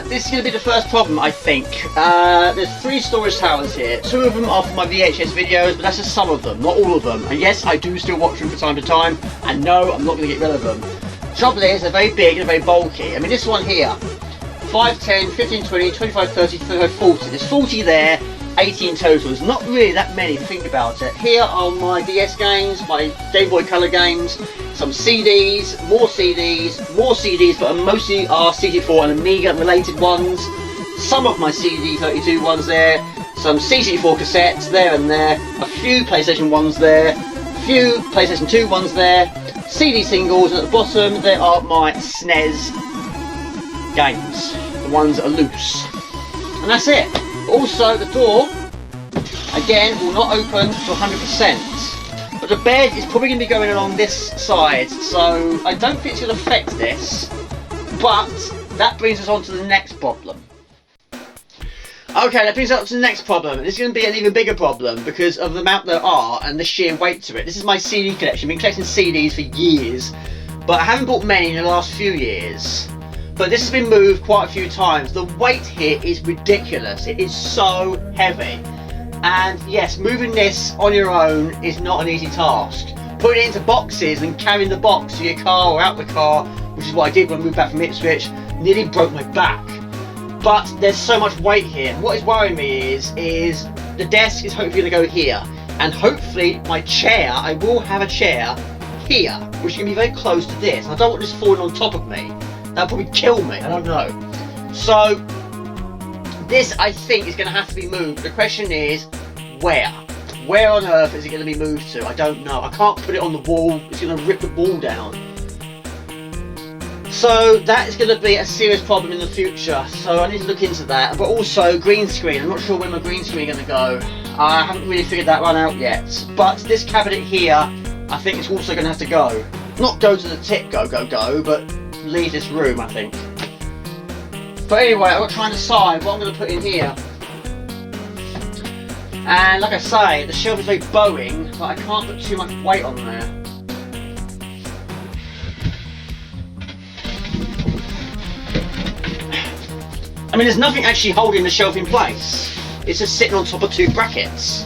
This is going to be the first problem, I think. There's 3 storage towers here. 2 of them are for my VHS videos, but that's just some of them, not all of them. And yes, I do still watch them from time to time, and no, I'm not going to get rid of them. The trouble is, they're very big and very bulky. I mean, this one here, 5, 10, 15, 20, 25, 30, 35, 40. There's 40 there, 80 in total. There's not really that many if you think about it. Here are my DS games, my Game Boy Color games, some CDs, more CDs, but mostly are CD4 and Amiga related ones. Some of my CD32 ones there, some C64 cassettes there and there, a few PlayStation 1s there, a few PlayStation 2 ones there, CD singles, and at the bottom there are my SNES games, the ones that are loose. And that's it. Also, the door, again, will not open to 100%. But the bed is probably going to be going along this side, so I don't think it's going to affect this. But that brings us on to the next problem. Okay, that brings us up to the next problem. This is going to be an even bigger problem because of the amount there are and the sheer weight to it. This is my CD collection. I've been collecting CDs for years, but I haven't bought many in the last few years. But this has been moved quite a few times. The weight here is ridiculous. It is so heavy. And yes, moving this on your own is not an easy task. Putting it into boxes and carrying the box to your car or out the car, which is what I did when I moved back from Ipswich, nearly broke my back. But there's so much weight here. What is worrying me is the desk is hopefully going to go here. And hopefully my chair, I will have a chair here, which is going to be very close to this. And I don't want this falling on top of me. That'll probably kill me, I don't know. So, this I think is going to have to be moved. The question is, where? Where on earth is it going to be moved to? I don't know. I can't put it on the wall. It's going to rip the wall down. So, that is going to be a serious problem in the future. So, I need to look into that. But also, green screen. I'm not sure where my green screen is going to go. I haven't really figured that one out yet. But this cabinet here, I think it's also going to have to go. Not go to the tip, go, but leave this room, I think. But anyway, I've got to try and decide what I'm going to put in here. And like I say, the shelf is very bowing, but I can't put too much weight on there. I mean, there's nothing actually holding the shelf in place. It's just sitting on top of 2 brackets.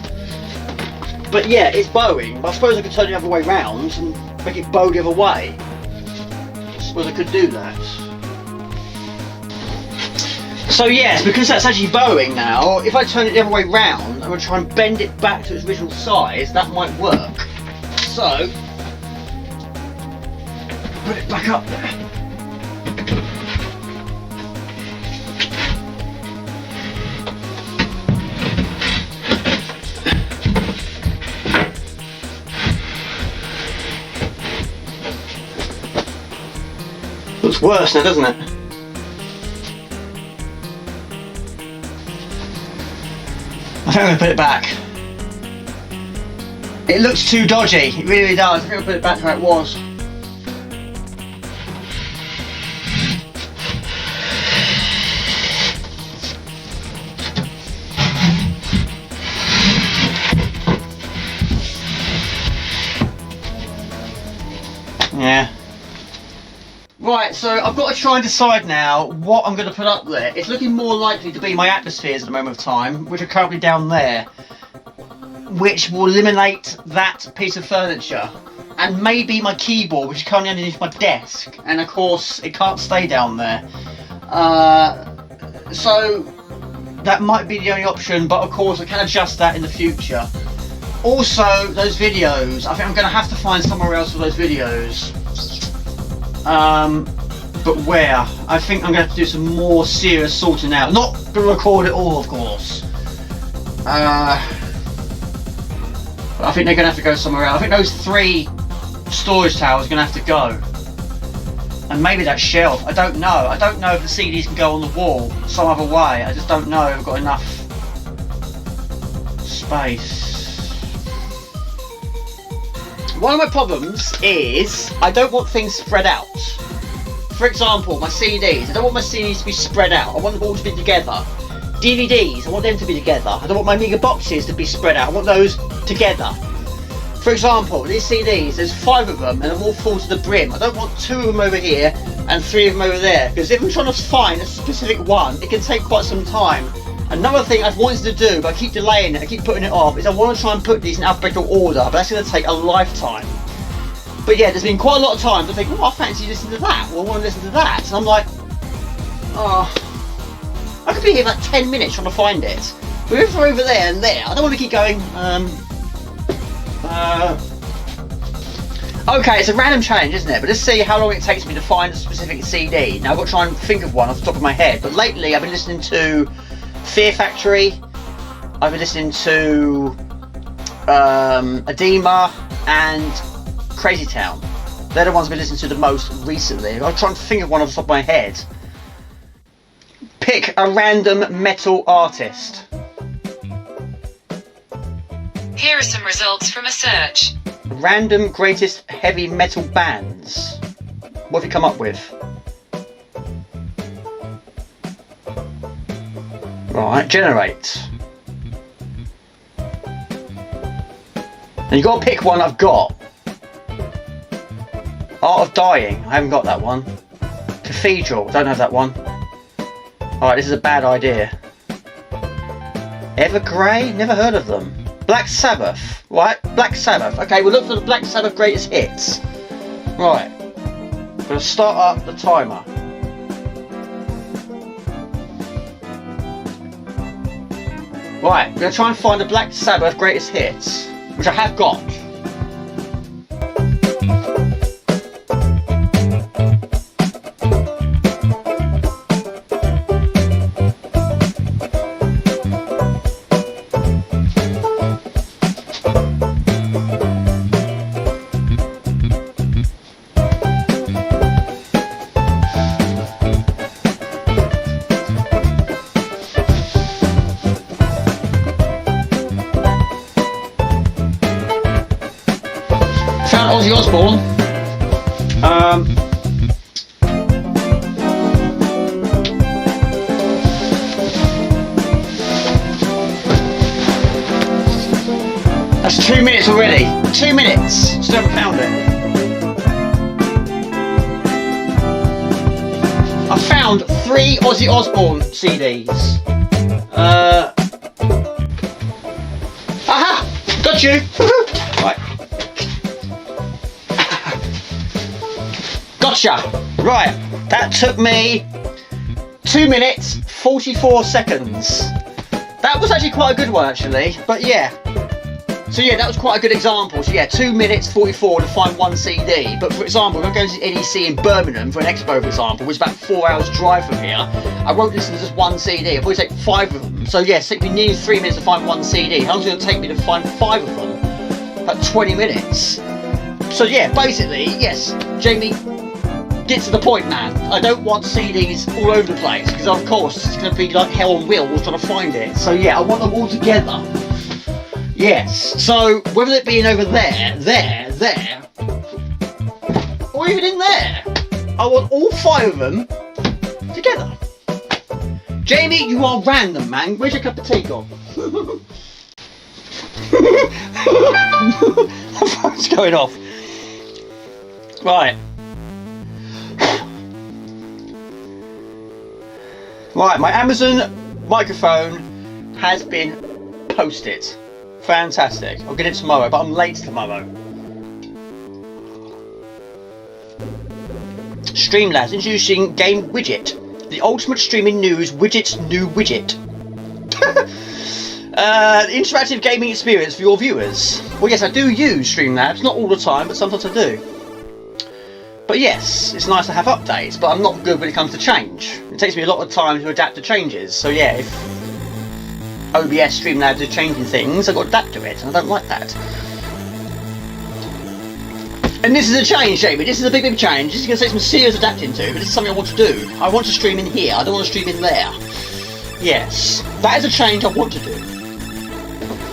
But yeah, it's bowing. But I suppose I could turn it the other way round and make it bow the other way. I suppose I could do that. So yes, because that's actually bowing now, if I turn it the other way round, I'm going to try and bend it back to its original size, that might work. So, put it back up there. Looks worse now, doesn't it? I think I'm going to put it back. It looks too dodgy, it really does. I think I'll put it back to how it was. Yeah. Right, so I've got to try and decide now what I'm going to put up there. It's looking more likely to be my atmospheres at the moment of time, which are currently down there, which will eliminate that piece of furniture. And maybe my keyboard, which is currently underneath my desk. And of course, it can't stay down there. So that might be the only option, but of course I can adjust that in the future. Also, those videos, I think I'm going to have to find somewhere else for those videos. But where? I think I'm going to have to do some more serious sorting out. Not to record it all, of course. But I think they're going to have to go somewhere else. I think those 3 storage towers are going to have to go. And maybe that shelf. I don't know. I don't know if the CDs can go on the wall some other way. I just don't know if I've got enough space. One of my problems is I don't want things spread out. For example, my CDs. I don't want my CDs to be spread out. I want them all to be together. DVDs, I want them to be together. I don't want my Amiga boxes to be spread out. I want those together. For example, these CDs, there's 5 of them and they're all full to the brim. I don't want 2 of them over here and 3 of them over there, because if I'm trying to find a specific one, it can take quite some time. Another thing I've wanted to do, but I keep delaying it, I keep putting it off, is I want to try and put these in alphabetical order, but that's going to take a lifetime. But yeah, there's been quite a lot of times I think, oh, I fancy listening to that, or I want to listen to that, and I'm like, oh, I could be here for like 10 minutes trying to find it. But if they're over there and there, I don't want to keep going, okay, it's a random challenge, isn't it? But let's see how long it takes me to find a specific CD. Now I've got to try and think of one off the top of my head, but lately I've been listening to Fear Factory, I've been listening to Edema and Crazy Town. They're the ones I've been listening to the most recently. I'm trying to think of one off the top of my head. Pick a random metal artist. Here are some results from a search. Random greatest heavy metal bands. What have you come up with? Right, generate. And you've got to pick one I've got. Art of Dying, I haven't got that one. Cathedral, don't have that one. Alright, this is a bad idea. Evergrey, never heard of them. Black Sabbath, right? Black Sabbath. Okay, we'll look for the Black Sabbath greatest hits. Right. I'm going to start up the timer. Right, we're going to try and find the Black Sabbath greatest hits, which I have got. Ozzy Osbourne. That's 2 minutes already. 2 minutes. Still haven't found it. I found 3 Ozzy Osbourne CDs. Aha! Got you! Right. Gotcha! Right, that took me 2 minutes 44 seconds. That was actually quite a good one actually, but yeah. So yeah, that was quite a good example. So yeah, 2 minutes 44 to find one CD. But for example, if I'm going to NEC in Birmingham for an expo, for example, which is about 4 hours drive from here, I won't listen to just one CD. I'll probably take 5 of them. So yeah, it took me nearly 3 minutes to find one CD. How long is it going to take me to find 5 of them? About 20 minutes. So yeah, basically, yes, Jamie, get to the point, man. I don't want CDs all over the place, because of course it's going to be like hell on wheels trying to find it. So yeah, I want them all together. Yes, so whether it being over there, or even in there, I want all 5 of them together. Jamie, you are random, man. Where's your cup of tea gone? The phone's going off. Right. Right, my Amazon microphone has been posted. Fantastic. I'll get it tomorrow, but I'm late tomorrow. Streamlabs introducing Game Widget, the ultimate streaming news widget's new widget. Interactive gaming experience for your viewers. Well, yes, I do use Streamlabs, not all the time, but sometimes I do. But yes, it's nice to have updates, but I'm not good when it comes to change. It takes me a lot of time to adapt to changes, so yeah, if OBS Streamlabs is changing things, I've got to adapt to it, and I don't like that. And this is a change, Jamie. This is a big, big change. This is going to take some serious adapting to, but this is something I want to do. I want to stream in here. I don't want to stream in there. Yes, that is a change I want to do.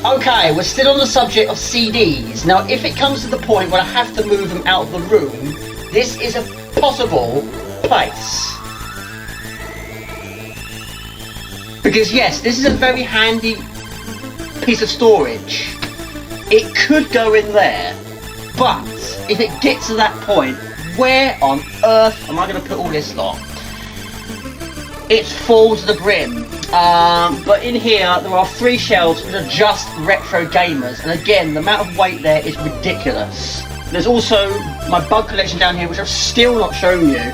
Okay, we're still on the subject of CDs. Now, if it comes to the point where I have to move them out of the room, this is a possible place. Because yes, this is a very handy piece of storage. It could go in there, but if it gets to that point, where on earth am I going to put all this lot? It's full to the brim. But in here there are 3 shelves which are just retro gamers, and again the amount of weight there is ridiculous. There's also my bug collection down here, which I've still not shown you.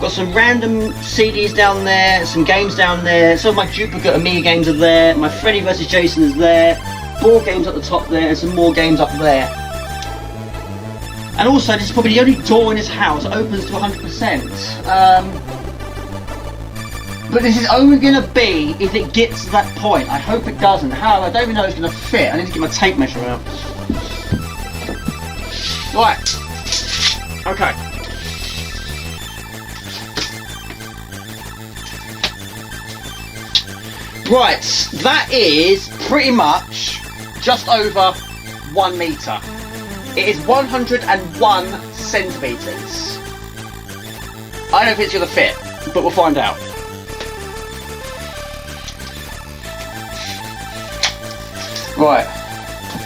Got some random CDs down there, some games down there, some of my duplicate Amiga games are there, my Freddy vs Jason is there, board games at the top there, and some more games up there. And also, this is probably the only door in this house that opens to 100%. But this is only going to be if it gets to that point. I hope it doesn't. However, I don't even know it's going to fit. I need to get my tape measure out. Right. Okay. Right, that is pretty much just over 1 metre. It is 101 centimetres. I don't think it's going to fit, but we'll find out. Right.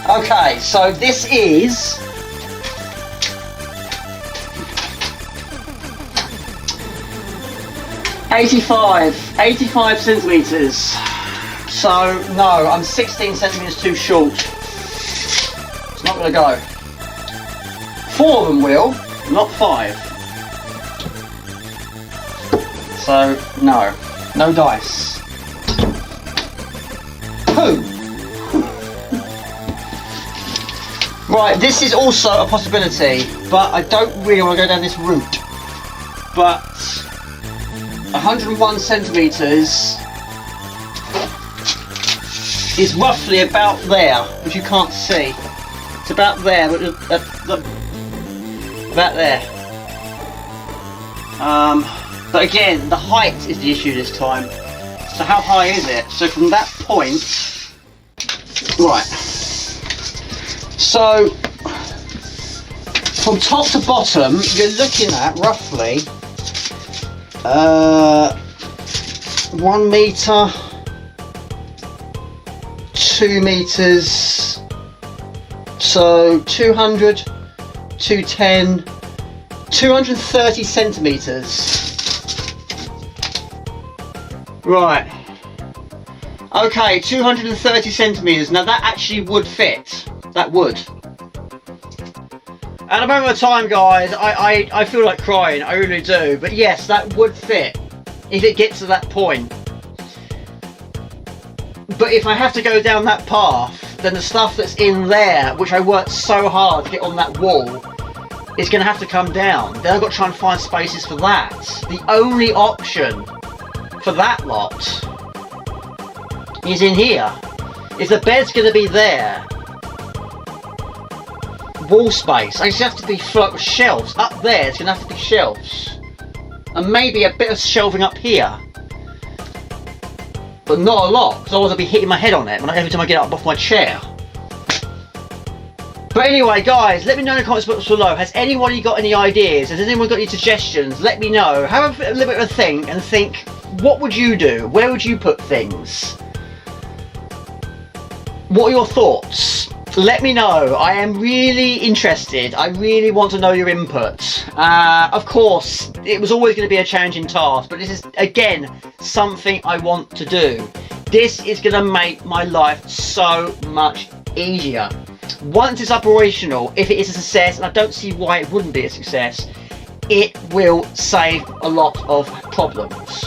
Okay, so this is 85 centimetres. So no, I'm 16 centimetres too short. It's not going to go. 4 of them will, not 5. So no dice. Pooh. Right, this is also a possibility, but I don't really want to go down this route. But 101 centimetres is roughly about there, which you can't see. It's about there, but about there. But again, the height is the issue this time. So how high is it? So from that point, right. So from top to bottom, you're looking at roughly 1 metre, 2 metres, so 200, 210, 230 centimetres. Right. Okay, 230 centimetres. Now that actually would fit. That would. At a moment of time, guys, I feel like crying. I really do. But yes, that would fit if it gets to that point. But if I have to go down that path, then the stuff that's in there, which I worked so hard to get on that wall, is going to have to come down. Then I've got to try and find spaces for that. The only option for that lot is in here. If the bed's going to be there, wall space, I just have to be filled up with shelves. Up there, it's going to have to be shelves. And maybe a bit of shelving up here. But not a lot, because otherwise I'll be hitting my head on it every time I get up off my chair. But anyway, guys, let me know in the comments box below. Has anybody got any ideas? Has anyone got any suggestions? Let me know. Have a little bit of a think and think, what would you do? Where would you put things? What are your thoughts? let me know. I am really interested. I really want to know your input. Of course, it was always going to be a challenging task, but this is, again, something I want to do. This is going to make my life so much easier. Once it's operational, if it is a success, and I don't see why it wouldn't be a success, it will save a lot of problems.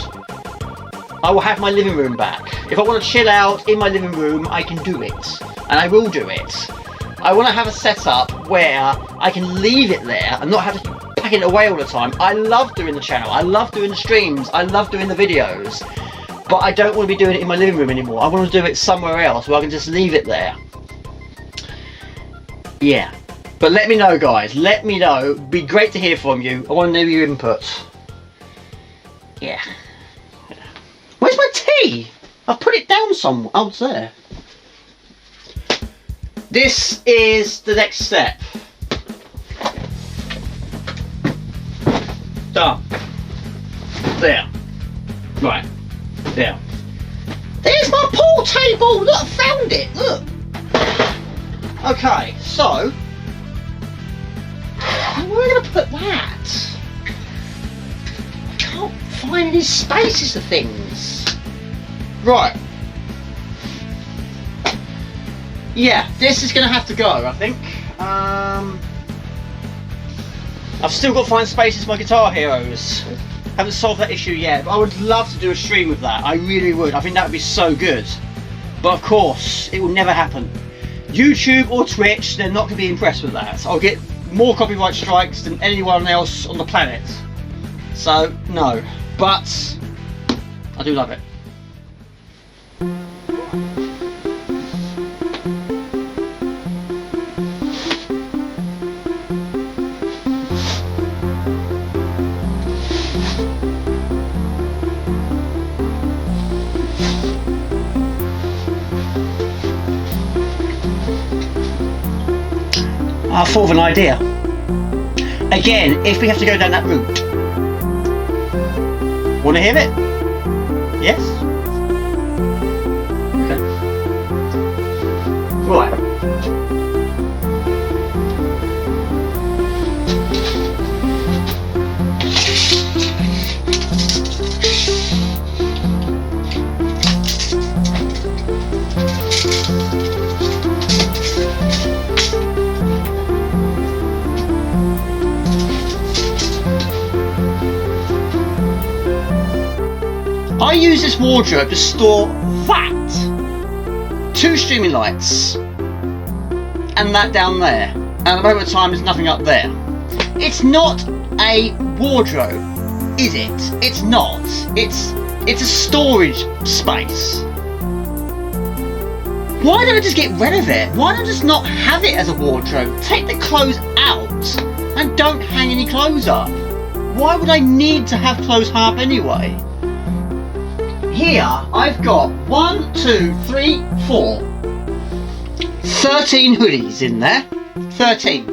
I will have my living room back. If I want to chill out in my living room, I can do it. And I will do it. I want to have a setup where I can leave it there and not have to keep packing it away all the time. I love doing the channel. I love doing the streams. I love doing the videos. But I don't want to be doing it in my living room anymore. I want to do it somewhere else where I can just leave it there. Yeah. But let me know, guys. Let me know. It'd be great to hear from you. I want to know your input. Yeah. Where's my tea? I've put it down somewhere. Oh, it's there. This is the next step. Done. There. Right. There. There's my pool table. Look, I found it. Look. Okay, so where am I going to put that? I can't find any spaces for things. Right. Yeah, this is going to have to go, I think. I've still got to find spaces for my Guitar Heroes. Haven't solved that issue yet, but I would love to do a stream with that. I really would. I think that would be so good. But of course, it will never happen. YouTube or Twitch, they're not going to be impressed with that. I'll get more copyright strikes than anyone else on the planet. So, no. But I do love it. I thought of an idea. Again, if we have to go down that route. Want to hear it? Yes? Okay. Right. I use this wardrobe to store that, 2 streaming lights, and that down there. And at the moment of time, there's nothing up there. It's not a wardrobe, is it? It's not. It's a storage space. Why don't I just get rid of it? Why don't I just not have it as a wardrobe? Take the clothes out and don't hang any clothes up. Why would I need to have clothes hung up anyway? Here I've got 1, 2, 3, 4, 13 hoodies in there. 13.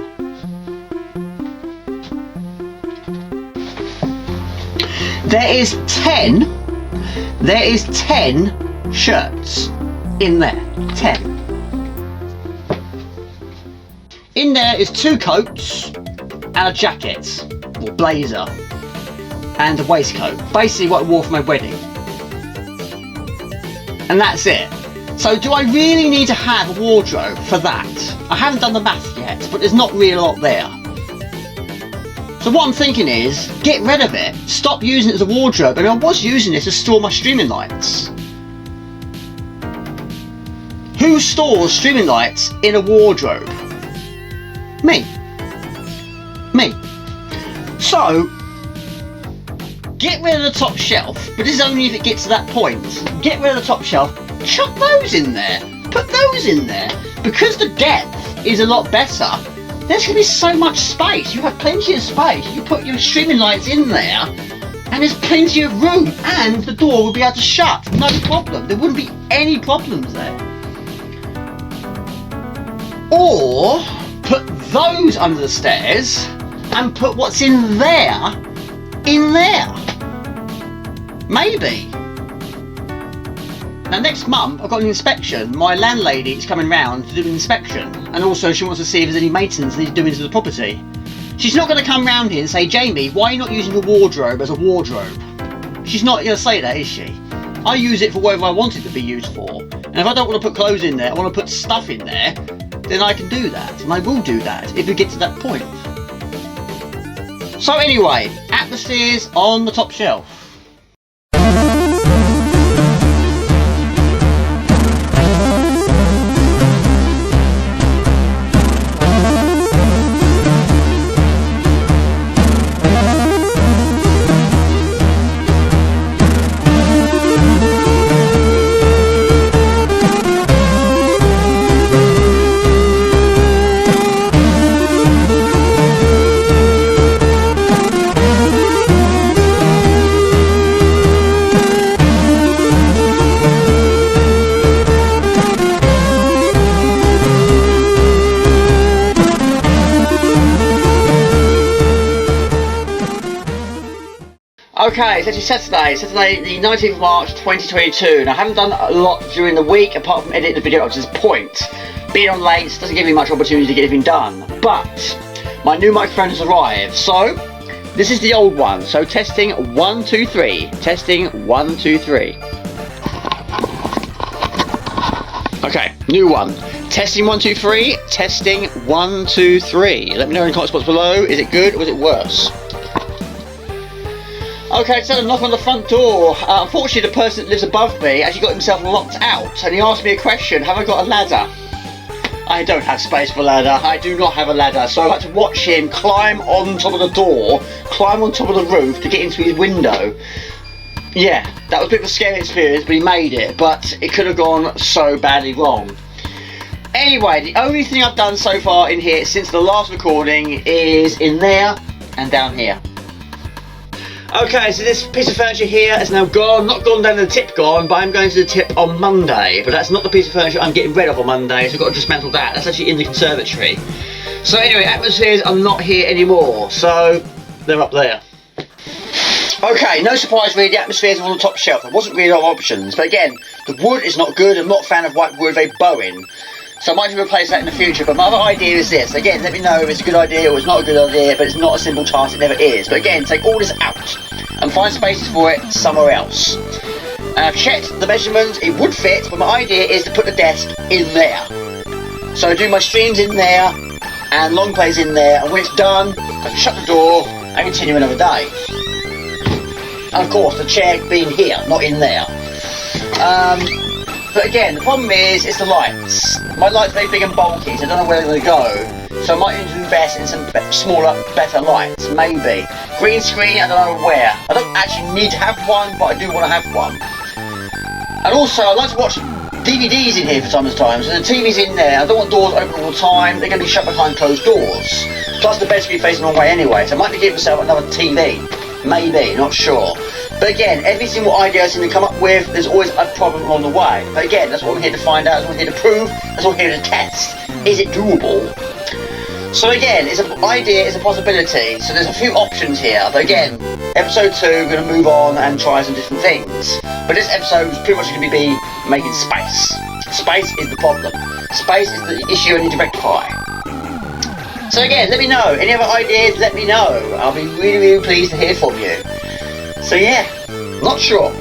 There is 10 shirts in there. 10. In there is 2 coats and a jacket or blazer and a waistcoat. Basically what I wore for my wedding. And that's it. So do I really need to have a wardrobe for that? I haven't done the math yet, but there's not really a lot there. So what I'm thinking is, get rid of it. Stop using it as a wardrobe. I mean, I was using this to store my streaming lights. Who stores streaming lights in a wardrobe? Me. Me. So, get rid of the top shelf, but this is only if it gets to that point. Get rid of the top shelf, chuck those in there, put those in there. Because the depth is a lot better, there's going to be so much space. You have plenty of space. You put your streaming lights in there, and there's plenty of room, and the door will be able to shut. No problem. There wouldn't be any problems there. Or, put those under the stairs, and put what's in there, in there. Maybe. Now next month I've got an inspection. My landlady is coming round to do an inspection, and also she wants to see if there's any maintenance needs doing to the property. She's not going to come round here and say, Jamie, why are you not using your wardrobe as a wardrobe? She's not going to say that, is she? I use it for whatever I want it to be used for. And if I don't want to put clothes in there, I want to put stuff in there, then I can do that. And I will do that if we get to that point. So anyway, atmospheres on the top shelf. Okay, it's actually Saturday the 19th of March 2022. Now I haven't done a lot during the week apart from editing the video up to this point. Being on late doesn't give me much opportunity to get anything done. But my new microphone has arrived, so this is the old one. So testing 1 2 3. Testing 1 2 3. Okay, new one. Testing 1 2 3. Testing 1 2 3. Let me know in the comment spots below. Is it good or is it worse? Okay, so a knock on the front door. Unfortunately, the person that lives above me actually got himself locked out, and he asked me a question: have I got a ladder? I don't have space for a ladder. I do not have a ladder, so I had to watch him climb on top of the door, climb on top of the roof to get into his window. Yeah, that was a bit of a scary experience, but he made it. But it could have gone so badly wrong. Anyway, the only thing I've done so far in here since the last recording is in there and down here. Okay, so this piece of furniture here is now gone, not gone down the tip gone, but I'm going to the tip on Monday. But that's not the piece of furniture I'm getting rid of on Monday, so I've got to dismantle that. That's actually in the conservatory. So anyway, atmospheres are not here anymore, so they're up there. Okay, no surprise really, the atmospheres are on the top shelf. There wasn't really a lot of options, but again, the wood is not good. I'm not a fan of white wood, very bowing. So I might have to replace that in the future, but my other idea is this. Again, let me know if it's a good idea or it's not a good idea, but it's not a simple task, it never is. But again, take all this out and find spaces for it somewhere else. And I've checked the measurements, it would fit, but my idea is to put the desk in there. So I do my streams in there, and long plays in there, and when it's done, I can shut the door and continue another day. And of course, the chair being here, not in there. But again, the problem is, it's the lights. My lights are very big and bulky, so I don't know where they're going to go. So I might need to invest in some smaller, better lights, maybe. Green screen, I don't know where. I don't actually need to have one, but I do want to have one. And also, I like to watch DVDs in here from time to time, so the TV's in there. I don't want doors open all the time, they're going to be shut behind closed doors. Plus the bed's going to be facing the wrong way anyway, so I might need to give myself another TV. Maybe, not sure. But again, every single idea I seem to come up with, there's always a problem along the way. But again, that's what I'm here to find out, that's what I'm here to prove, that's what I'm here to test. Is it doable? So again, it's an idea, it's a possibility, so there's a few options here. But again, episode 2, we're going to move on and try some different things. But this episode is pretty much going to be making space. Space is the problem. Space is the issue I need to rectify. So again, let me know. Any other ideas, let me know. I'll be really, really pleased to hear from you. So yeah, not sure.